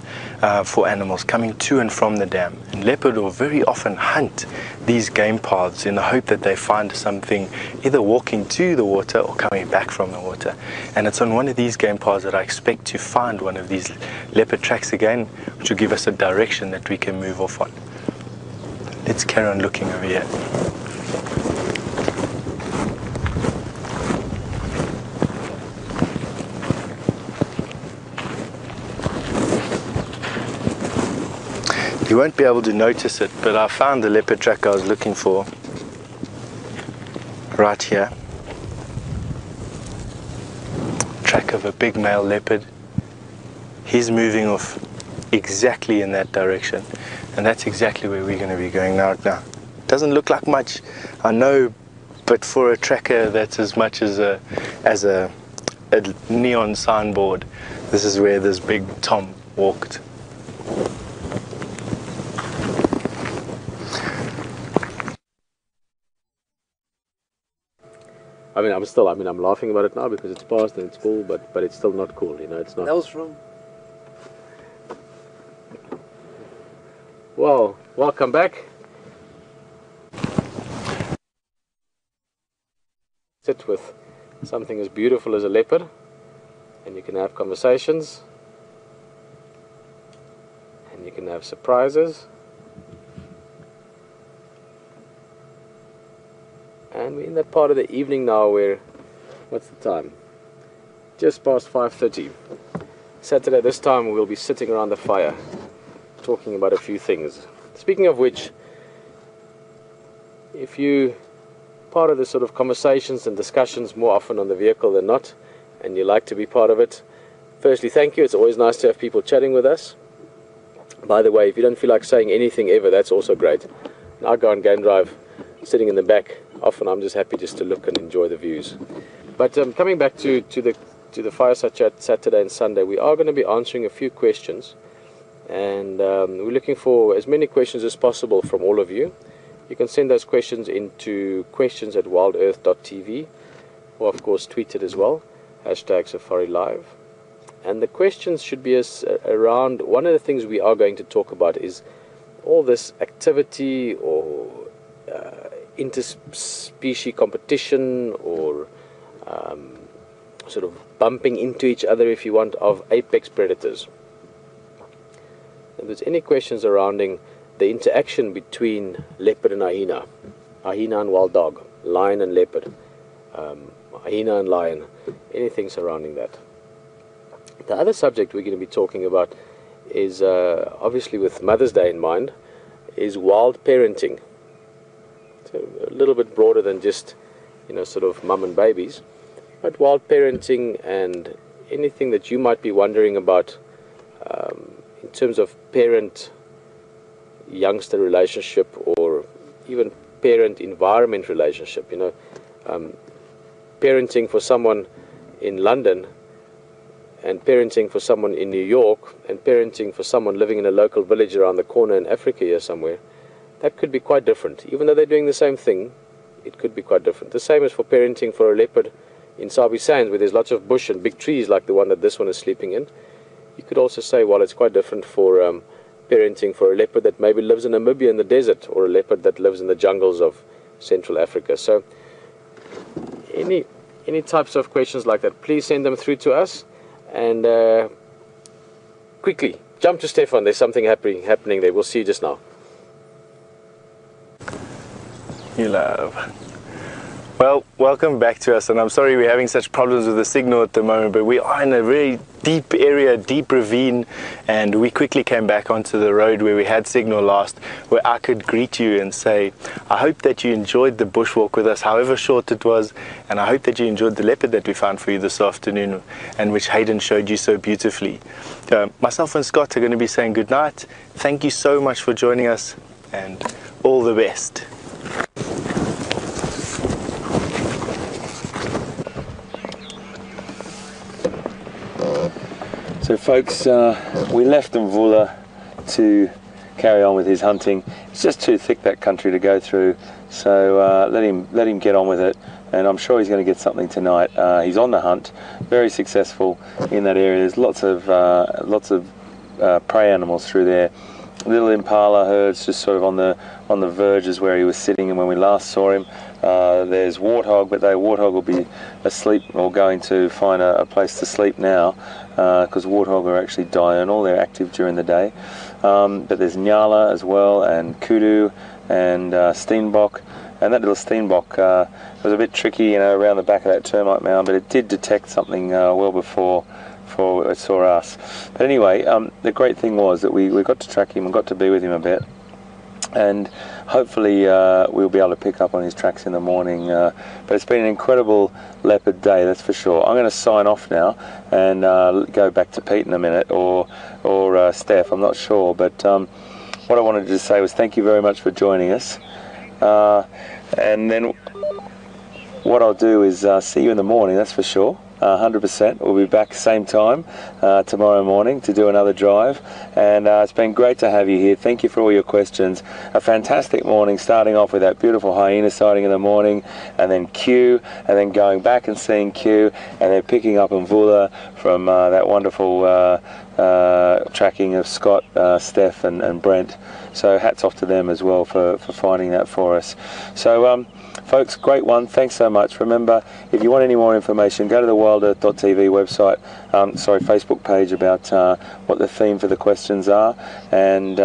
Speaker 4: for animals coming to and from the dam. And leopard will very often hunt these game paths in the hope that they find something either walking to the water or coming back from the water. And it's on one of these game paths that I expect to find one of these leopard tracks again, which will give us a direction that we can move off on. Let's carry on looking over here. You won't be able to notice it, but I found the leopard track I was looking for right here. Track of a big male leopard. He's moving off exactly in that direction, and that's exactly where we're going to be going now. Doesn't look like much, I know, but for a tracker that's as much as a neon signboard, this is where this big Tom walked.
Speaker 3: I'm laughing about it now because it's past and it's cool, but it's still not cool, you know, it's not.
Speaker 5: That was from?
Speaker 3: Well, welcome back. Sit with something as beautiful as a leopard, and you can have conversations, and you can have surprises. And we're in that part of the evening now where, what's the time? Just past 5:30. Saturday this time we'll be sitting around the fire talking about a few things. Speaking of which, if you part of the sort of conversations and discussions more often on the vehicle than not, and you like to be part of it, firstly, thank you. It's always nice to have people chatting with us. By the way, if you don't feel like saying anything ever, that's also great. And I go on game drive, sitting in the back. Often I'm just happy just to look and enjoy the views. But coming back to the to the Fireside Chat Saturday and Sunday, we are going to be answering a few questions, and we're looking for as many questions as possible from all of you. You can send those questions into questions@wildearth.tv, or of course tweet it as well, #SafariLive. And the questions should be around, one of the things we are going to talk about is all this activity or interspecies competition, or sort of bumping into each other, if you want, of apex predators. If there's any questions surrounding the interaction between leopard and hyena, hyena and wild dog, lion and leopard, hyena and lion, anything surrounding that. The other subject we're going to be talking about is, obviously with Mother's Day in mind, is wild parenting. So a little bit broader than just, sort of mum and babies, but wild parenting and anything that you might be wondering about in terms of parent-youngster relationship, or even parent-environment relationship. Parenting for someone in London, and parenting for someone in New York, and parenting for someone living in a local village around the corner in Africa here somewhere, that could be quite different. Even though they're doing the same thing, it could be quite different. The same as for parenting for a leopard in Sabi Sands, where there's lots of bush and big trees like the one that this one is sleeping in. You could also say, well, it's quite different for parenting for a leopard that maybe lives in Namibia in the desert, or a leopard that lives in the jungles of Central Africa. So any types of questions like that, please send them through to us. And quickly jump to Stefan. There's something happening there. We'll see you just now.
Speaker 4: You love. Well, welcome back to us, and I'm sorry we're having such problems with the signal at the moment, but we are in a very deep area, deep ravine, and we quickly came back onto the road where we had signal last, where I could greet you and say, I hope that you enjoyed the bushwalk with us, however short it was, and I hope that you enjoyed the leopard that we found for you this afternoon, and which Hayden showed you so beautifully. Myself and Scott are going to be saying good night. Thank you so much for joining us, and all the best.
Speaker 1: So folks, we left Mvula to carry on with his hunting. It's just too thick, that country, to go through, so let him get on with it, and I'm sure he's going to get something tonight. He's on the hunt, very successful in that area. There's lots of prey animals through there. Little impala herds just sort of on the verges where he was sitting, and when we last saw him. There's warthog, but warthog will be asleep or going to find a place to sleep now, because warthog are actually diurnal, they're active during the day. But there's nyala as well, and kudu, and steenbok. And that little steenbok was a bit tricky, around the back of that termite mound, but it did detect something well before it saw us. But anyway, the great thing was that we got to track him and got to be with him a bit, and hopefully we'll be able to pick up on his tracks in the morning. But it's been an incredible leopard day, that's for sure. I'm going to sign off now and go back to Pete in a minute, or Steph, I'm not sure. But what I wanted to say was thank you very much for joining us. And then what I'll do is see you in the morning, that's for sure. 100%. We'll be back same time tomorrow morning to do another drive, and it's been great to have you here. Thank you for all your questions. A fantastic morning, starting off with that beautiful hyena sighting in the morning, and then Q, and then going back and seeing Q, and then picking up Mvula from that wonderful tracking of Scott, Steph and Brent. So hats off to them as well for finding that for us. So folks, great one. Thanks so much. Remember, if you want any more information, go to the WildEarthTV website, Facebook page, about what the theme for the questions are, and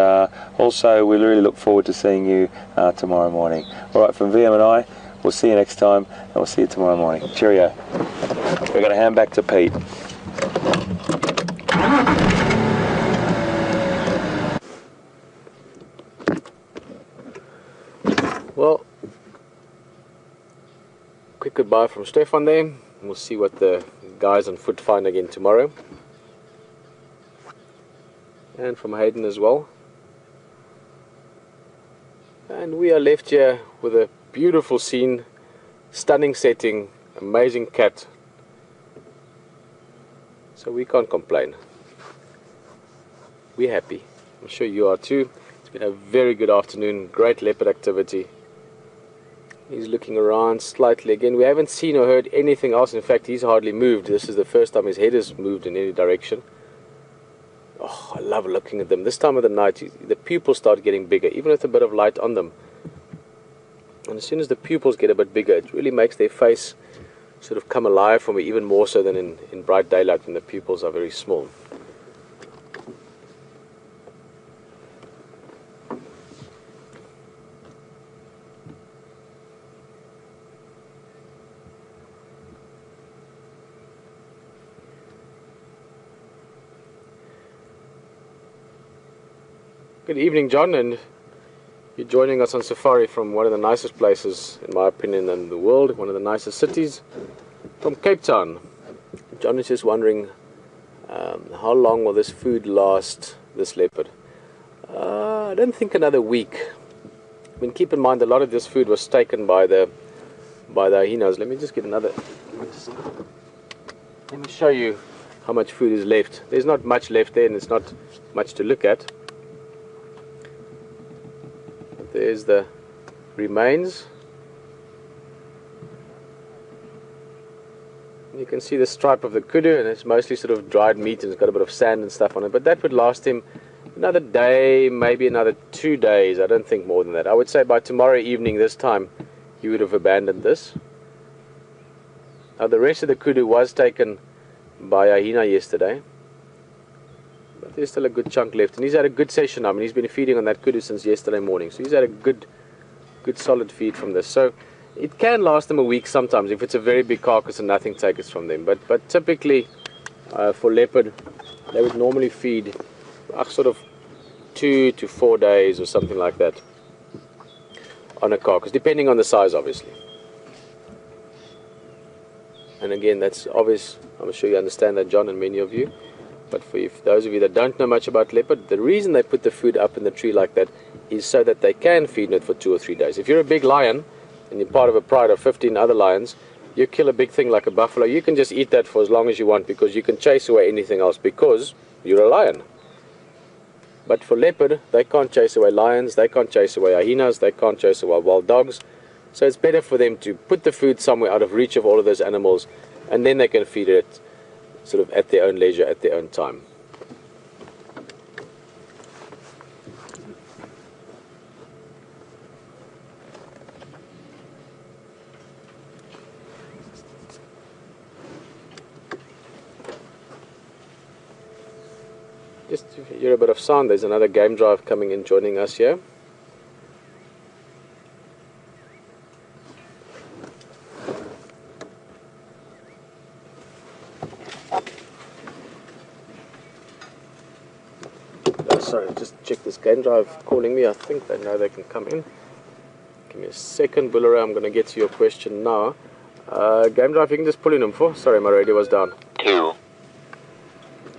Speaker 1: also we really look forward to seeing you tomorrow morning. All right, from VM and I, we'll see you next time, and we'll see you tomorrow morning. Cheerio. We're going to hand back to Pete.
Speaker 3: Well, quick goodbye from Stefan there. We'll see what the guys on foot find again tomorrow. And from Hayden as well. And we are left here with a beautiful scene, stunning setting, amazing cat, So we can't complain. We're happy. I'm sure you are too. It's been a very good afternoon, great leopard activity. He's looking around slightly again. We haven't seen or heard anything else. In fact, he's hardly moved. This is the first time his head has moved in any direction. Oh, I love looking at them. This time of the night, the pupils start getting bigger, even with a bit of light on them. And as soon as the pupils get a bit bigger, it really makes their face sort of come alive for me, even more so than in bright daylight when the pupils are very small. Good evening, John, and you're joining us on safari from one of the nicest places, in my opinion, in the world, one of the nicest cities, from Cape Town. John is just wondering, how long will this food last this leopard? I don't think another week. I mean, keep in mind a lot of this food was taken by the hyenas. Let me just get another. Let me show you how much food is left. There's not much left there, and it's not much to look at. There's the remains. You can see the stripe of the kudu, and it's mostly sort of dried meat, and it's got a bit of sand and stuff on it. But that would last him another day, maybe another 2 days. I don't think more than that. I would say by tomorrow evening this time, he would have abandoned this. Now the rest of the kudu was taken by a hyena yesterday. But there's still a good chunk left, and he's had a good session. I mean, he's been feeding on that kudu since yesterday morning, so he's had a good solid feed from this. So it can last them a week sometimes if it's a very big carcass and nothing takes from them. But typically for leopard, they would normally feed sort of 2 to 4 days or something like that on a carcass, depending on the size, obviously. And again, that's obvious. I'm sure you understand that, John, and many of you. But for those of you that don't know much about leopard, the reason they put the food up in the tree like that is so that they can feed on it for 2 or 3 days. If you're a big lion and you're part of a pride of 15 other lions, you kill a big thing like a buffalo, you can just eat that for as long as you want, because you can chase away anything else because you're a lion. But for leopard, they can't chase away lions, they can't chase away hyenas, they can't chase away wild dogs. So it's better for them to put the food somewhere out of reach of all of those animals, and then they can feed it sort of at their own leisure, at their own time. Just to hear a bit of sound, there's another game drive coming in, joining us here. Sorry, just check this game drive calling me. I think they know they can come in. Give me a second, Bullera. I'm going to get to your question now. Game drive, you can just pull in, Mvula. Sorry, my radio was down. 2.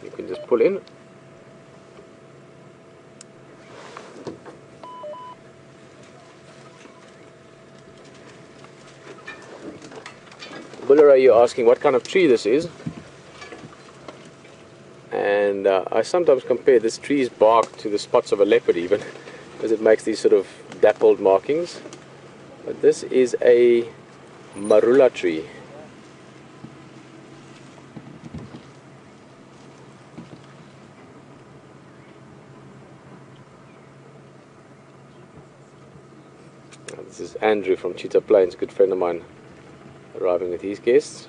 Speaker 3: You can just pull in. Bullera, you're asking what kind of tree this is. And I sometimes compare this tree's bark to the spots of a leopard even, because it makes these sort of dappled markings. But this is a Mvula tree. This is Andrew from Cheetah Plains, a good friend of mine, arriving with his guests.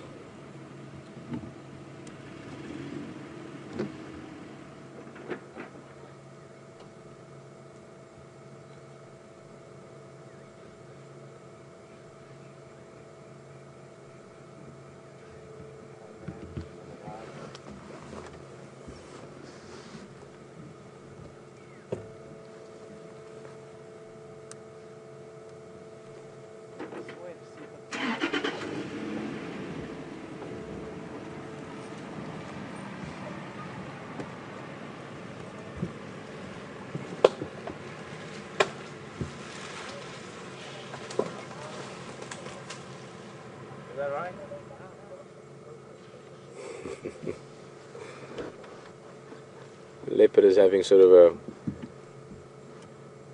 Speaker 3: leopard is having sort of a,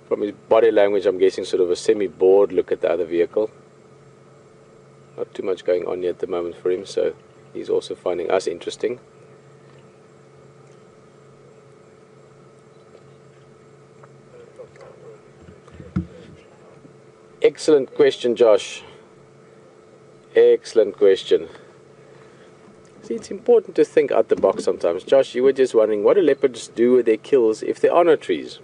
Speaker 3: from his body language, I'm guessing sort of a semi-bored look at the other vehicle. Not too much going on here at the moment for him, so he's also finding us interesting. Excellent question, Josh. Excellent question. See, it's important to think out the box sometimes. Josh, you were just wondering, what do leopards do with their kills if there are no trees?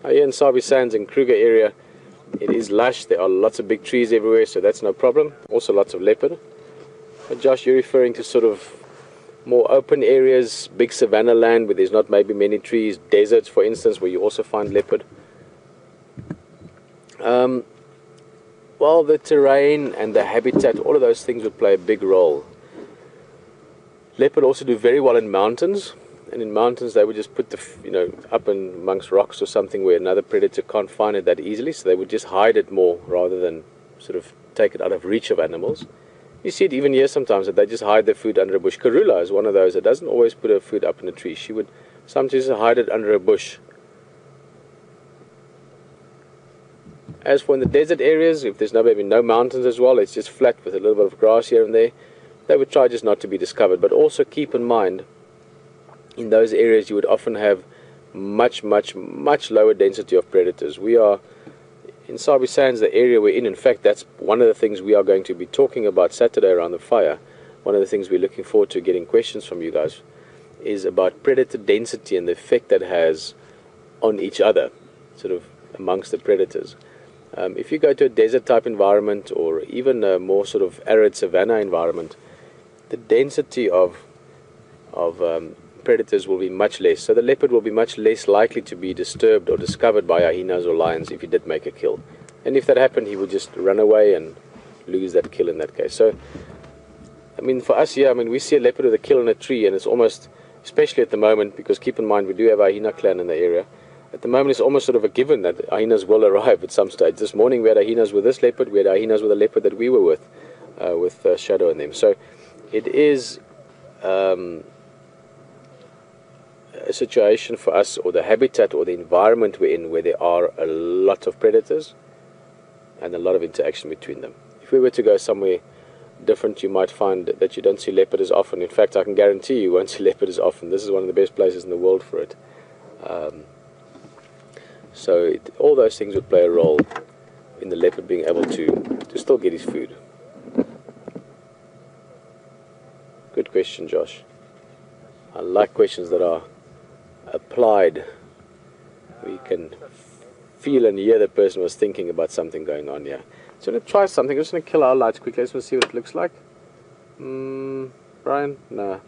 Speaker 3: Now, here in Sabi Sands and Kruger area, it is lush. There are lots of big trees everywhere, so that's no problem. Also lots of leopard. But Josh, you're referring to sort of more open areas, big savanna land where there's not maybe many trees, deserts, for instance, where you also find leopard. Well, the terrain and the habitat, all of those things would play a big role. Leopard also do very well in mountains, and in mountains they would just put the, up in amongst rocks or something where another predator can't find it that easily, so they would just hide it more rather than sort of take it out of reach of animals. You see it even here sometimes, that they just hide their food under a bush. Karula is one of those that doesn't always put her food up in a tree. She would sometimes hide it under a bush. As for in the desert areas, if there's maybe no mountains as well, it's just flat with a little bit of grass here and there, they would try just not to be discovered. But also keep in mind, in those areas you would often have much lower density of predators. We are in Sabi Sands, the area we're in fact, that's one of the things we are going to be talking about Saturday around the fire. One of the things we're looking forward to getting questions from you guys is about predator density and the effect that has on each other, sort of amongst the predators. If you go to a desert type environment or even a more sort of arid savanna environment, the density of predators will be much less. So the leopard will be much less likely to be disturbed or discovered by hyenas or lions if he did make a kill. And if that happened, he would just run away and lose that kill in that case. So, I mean, for us here, we see a leopard with a kill in a tree, and it's almost, especially at the moment, because keep in mind we do have a hyena clan in the area. At the moment, it's almost sort of a given that hyenas will arrive at some stage. This morning, we had hyenas with this leopard. We had hyenas with a leopard that we were with Shadow and them. So, it is a situation for us, or the habitat or the environment we're in, where there are a lot of predators and a lot of interaction between them. If we were to go somewhere different, you might find that you don't see leopard as often. In fact, I can guarantee you won't see leopard as often. This is one of the best places in the world for it. So all those things would play a role in the leopard being able to still get his food. Good question, Josh. I like questions that are applied. We can feel and hear the person was thinking about something going on here. So let's try something. I'm just going to kill our lights quickly. Let's see what it looks like. Brian? No.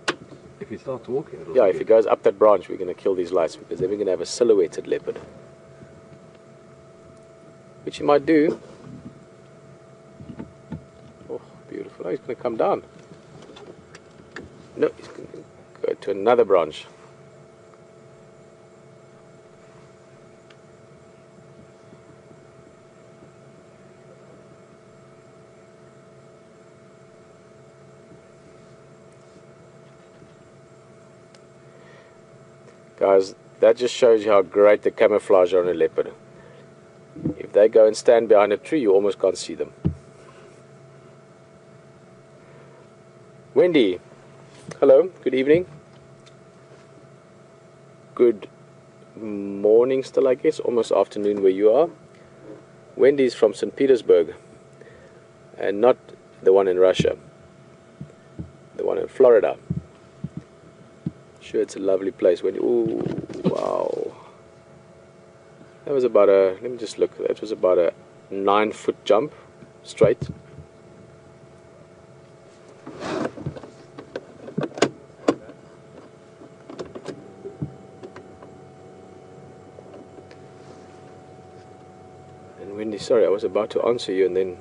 Speaker 5: If he starts walking,
Speaker 3: yeah, if he goes up that branch, we're going to kill these lights, because then we're going to have a silhouetted leopard. Which he might do. Oh, beautiful. Oh, he's going to come down. No, he's going to go to another branch. Guys, that just shows you how great the camouflage are on a leopard. If they go and stand behind a tree, you almost can't see them. Wendy, hello, good evening. Good morning still, I guess, almost afternoon where you are. Wendy's from St. Petersburg, and not the one in Russia, the one in Florida. Sure, it's a lovely place. Wendy, ooh, wow. That was about a, let me just look, that was about a 9-foot jump, straight. And Wendy, sorry, I was about to answer you and then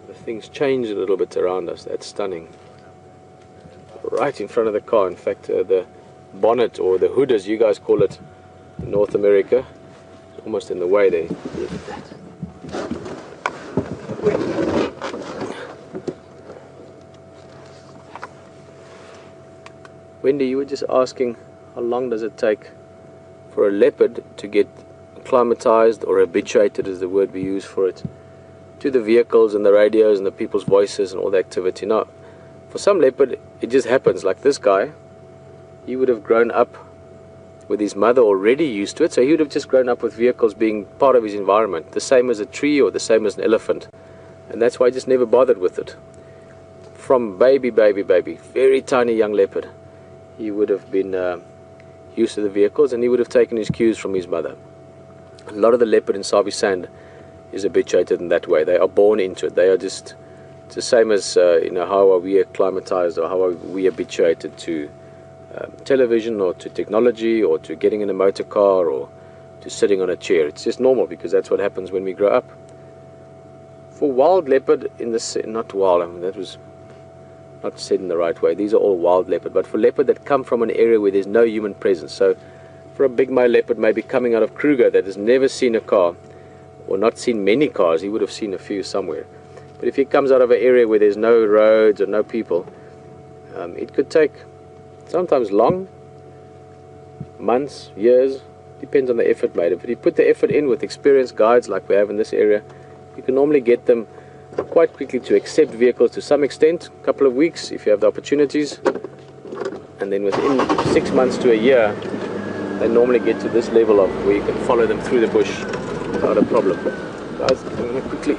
Speaker 3: the things changed a little bit around us. That's stunning. Right in front of the car. In fact, the bonnet, or the hood as you guys call it in North America, is almost in the way there. Look at that. Wendy, you were just asking How long does it take for a leopard to get acclimatized or habituated, is the word we use for it, to the vehicles and the radios and the people's voices and all the activity? Now, for some leopard, it just happens. Like this guy, he would have grown up with his mother already used to it, so he would have just grown up with vehicles being part of his environment, the same as a tree or the same as an elephant, and that's why he just never bothered with it. From baby, very tiny young leopard, he would have been used to the vehicles, and he would have taken his cues from his mother. A lot of the leopard in Sabi Sand is habituated in that way. They are born into it. They are just, it's the same as how are we acclimatized, or how are we habituated to television or to technology or to getting in a motor car or to sitting on a chair. It's just normal, because that's what happens when we grow up. For wild leopard, not wild, I mean, that was not said in the right way. These are all wild leopard, but for leopard that come from an area where there's no human presence. So for a big male leopard maybe coming out of Kruger that has never seen a car or not seen many cars, he would have seen a few somewhere. But if he comes out of an area where there's no roads or no people, it could take sometimes long, months, years, depends on the effort made. If you put the effort in with experienced guides like we have in this area, you can normally get them quite quickly to accept vehicles to some extent, a couple of weeks if you have the opportunities, and then within 6 months to a year they normally get to this level of where you can follow them through the bush without a problem. Guys, I'm going to quickly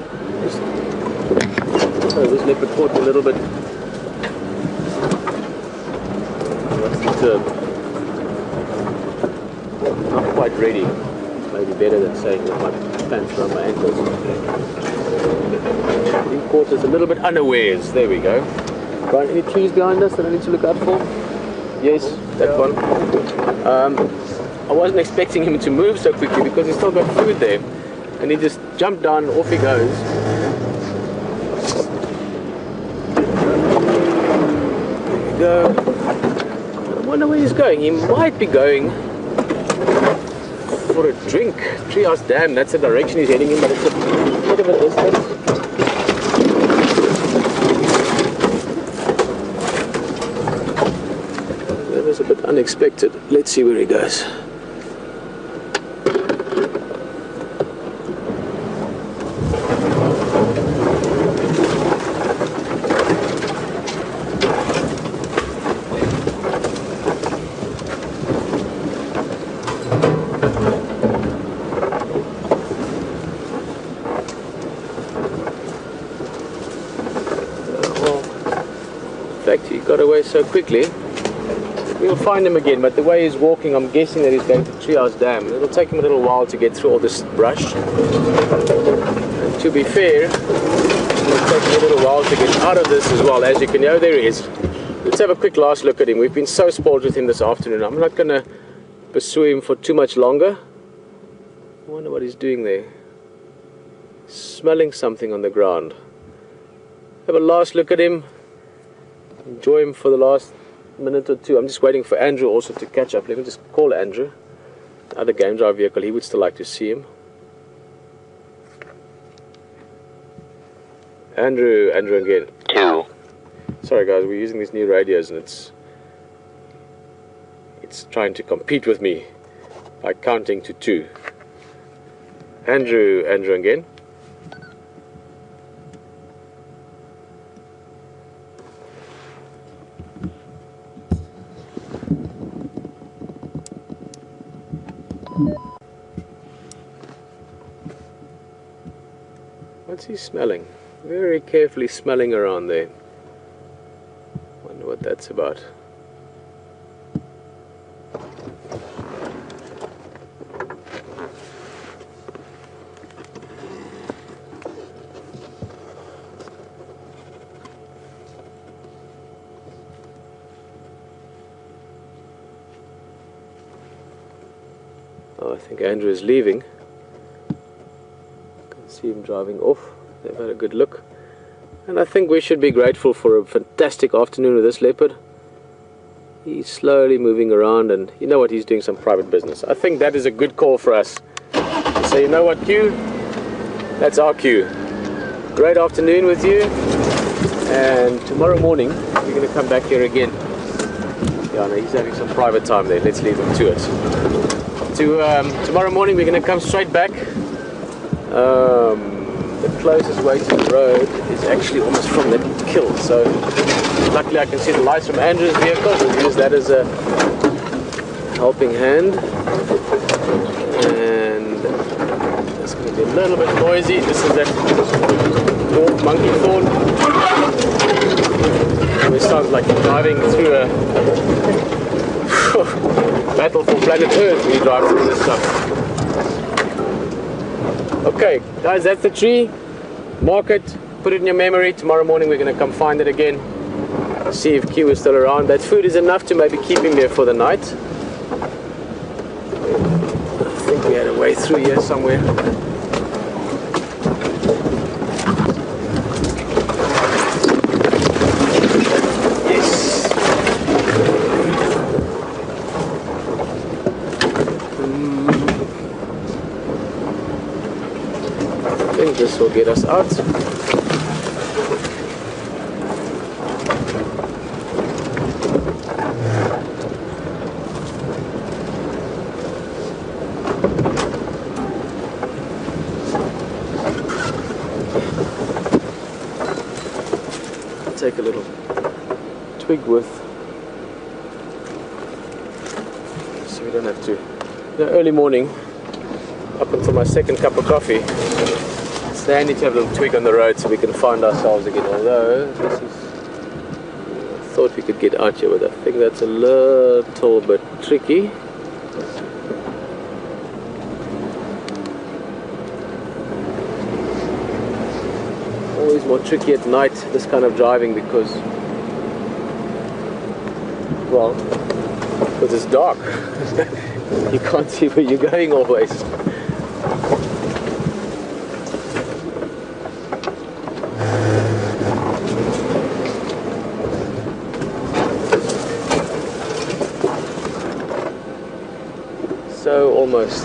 Speaker 3: so this leopard caught a little bit. What's the term? Not quite ready. Maybe better than saying with my pants around my ankles. He caught us a little bit unawares. There we go. Right, any trees behind us that I need to look out for? Yes, that one. I wasn't expecting him to move so quickly because he's still got food there. And he just jumped down and off he goes. There we go. I wonder where he's going. He might be going for a drink. Treehouse Dam, that's the direction he's heading in, but it's a bit of a distance. That was a bit unexpected. Let's see where he goes. He got away so quickly. We'll find him again, but the way he's walking, I'm guessing that he's going to Treehouse Dam. It'll take him a little while to get through all this brush. And to be fair, it'll take him a little while to get out of this as well. As you can know, there he is. Let's have a quick last look at him. We've been so spoiled with him this afternoon. I'm not going to pursue him for too much longer. I wonder what he's doing there. Smelling something on the ground. Have a last look at him. Enjoy him for the last minute or two. I'm just waiting for Andrew also to catch up. Let me just call Andrew. Other game drive vehicle, he would still like to see him. Andrew again.
Speaker 6: 2.
Speaker 3: Sorry guys, we're using these new radios and it's trying to compete with me by counting to 2. Andrew again. What's he smelling? Very carefully smelling around there. Wonder what that's about. Oh, I think Andrew is leaving. See him driving off. They've had a good look, and I think we should be grateful for a fantastic afternoon with this leopard. He's slowly moving around, and you know what, he's doing some private business. I think that is a good call for us. So you know what, Q? That's our cue. Great afternoon with you, and tomorrow morning we're going to come back here again. Yeah, no, he's having some private time there. Let's leave him to it. Tomorrow morning we're going to come straight back. The closest way to the road is actually almost from the kill, so luckily I can see the lights from Andrew's vehicle. We'll use that as a helping hand. And it's going to be a little bit noisy. This is that dwarf monkey thorn. It sounds like you're driving through a battle for planet Earth when you drive through this stuff. Okay, guys, that's the tree. Mark it, put it in your memory. Tomorrow morning we're going to come find it again. See if Q is still around. That food is enough to maybe keep him there for the night. I think we had a way through here somewhere. This will get us out. Take a little twig with, so we don't have to. Early morning, up until my second cup of coffee. It's handy to have a little twig on the road so we can find ourselves again. Although this is, I thought we could get out here, but I think that's a little bit tricky. Always more tricky at night, this kind of driving, because, well, because it's dark. You can't see where you're going always. So almost.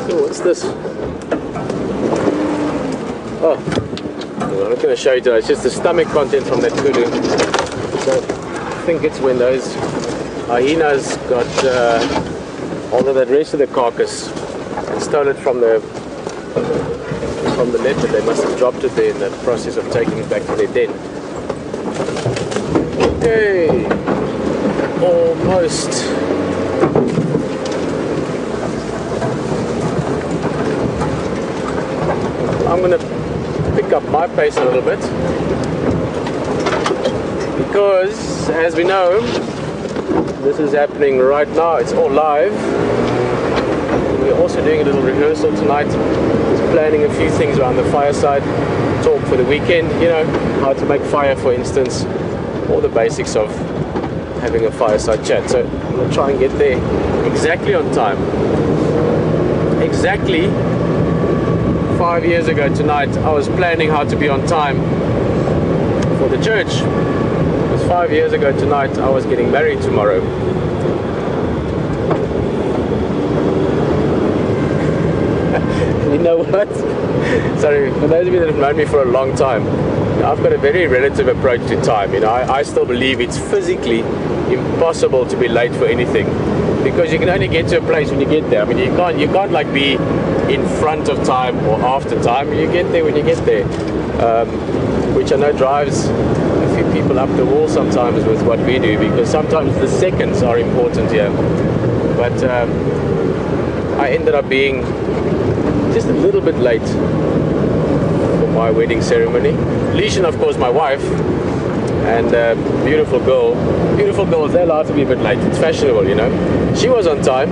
Speaker 3: Oh, what's this? Oh, I'm not going to show you today. It's just the stomach content from that kudu. So I think it's when those hyenas got hold of that rest of the carcass and stole it from the leopard. They must have dropped it there in the process of taking it back to their den. Okay. Almost. I'm going to pick up my pace a little bit because, as we know, this is happening right now. It's all live. We're also doing a little rehearsal tonight. Just planning a few things around the fireside talk for the weekend. You know, how to make fire, for instance, all the basics of having a fireside chat. So I'm going to try and get there exactly on time. Exactly 5 years ago tonight, I was planning how to be on time for the church. Because 5 years ago tonight, I was getting married tomorrow. You know what? Sorry, for those of you that have known me for a long time, I've got a very relative approach to time. You know, I still believe it's physically impossible to be late for anything, because you can only get to a place when you get there. I mean, you can't like be in front of time or after time. You get there when you get there, which I know drives a few people up the wall sometimes with what we do, because sometimes the seconds are important here. But I ended up being just a little bit late for my wedding ceremony. Leishan, of course, my wife, and beautiful girl. Beautiful girls, they're allowed to be a bit late. It's fashionable, you know. She was on time.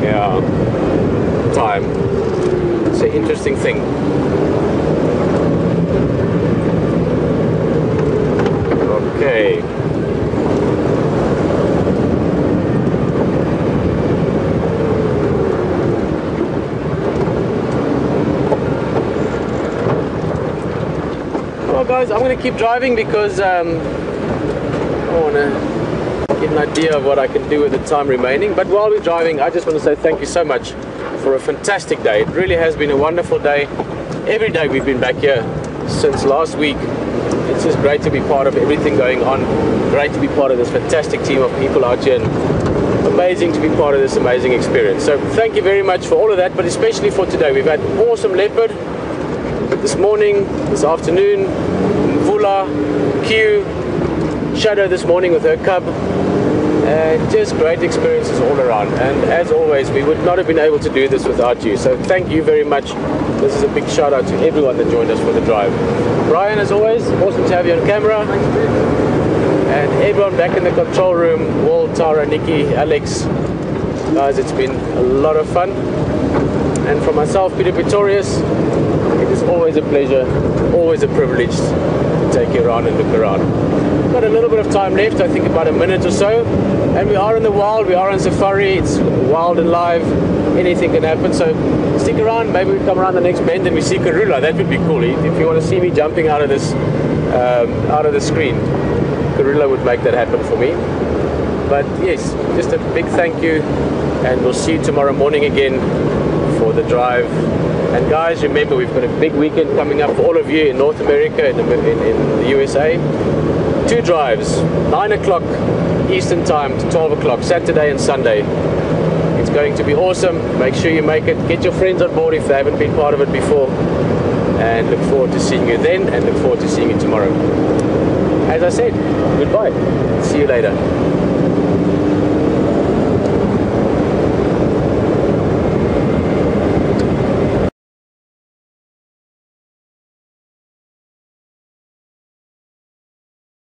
Speaker 3: Yeah, time. It's an interesting thing. Okay. Well, guys, I'm going to keep driving because I want to get an idea of what I can do with the time remaining. But while we're driving, I just want to say thank you so much for a fantastic day. It really has been a wonderful day. Every day we've been back here since last week. it's just great to be part of everything going on. Great to be part of this fantastic team of people out here, and amazing to be part of this amazing experience. So thank you very much for all of that, but especially for today. We've had awesome leopard this morning, this afternoon, Mvula, Q, Shadow this morning with her cub, and just great experiences all around. And as always, we would not have been able to do this without you. So thank you very much. This is a big shout out to everyone that joined us for the drive. Brian, as always, awesome to have you on camera. And everyone back in the control room, Walt, Tara, Nikki, Alex. Guys, it's been a lot of fun. And for myself, Peter Pretorius, it is always a pleasure, always a privilege to take you around and look around. We've got a little bit of time left, I think about a minute or so. And we are in the wild, we are on safari, it's wild and live, anything can happen. So stick around, maybe we come around the next bend and we see Karula. That would be cool. If you want to see me jumping out of this, out of the screen, Karula would make that happen for me. But yes, just a big thank you, and we'll see you tomorrow morning again for the drive. And guys, remember, we've got a big weekend coming up for all of you in North America, in the USA. 2 drives, 9 o'clock Eastern time to 12 o'clock, Saturday and Sunday. It's going to be awesome. Make sure you make it. Get your friends on board if they haven't been part of it before. And look forward to seeing you then, and look forward to seeing you tomorrow. As I said, goodbye. See you later.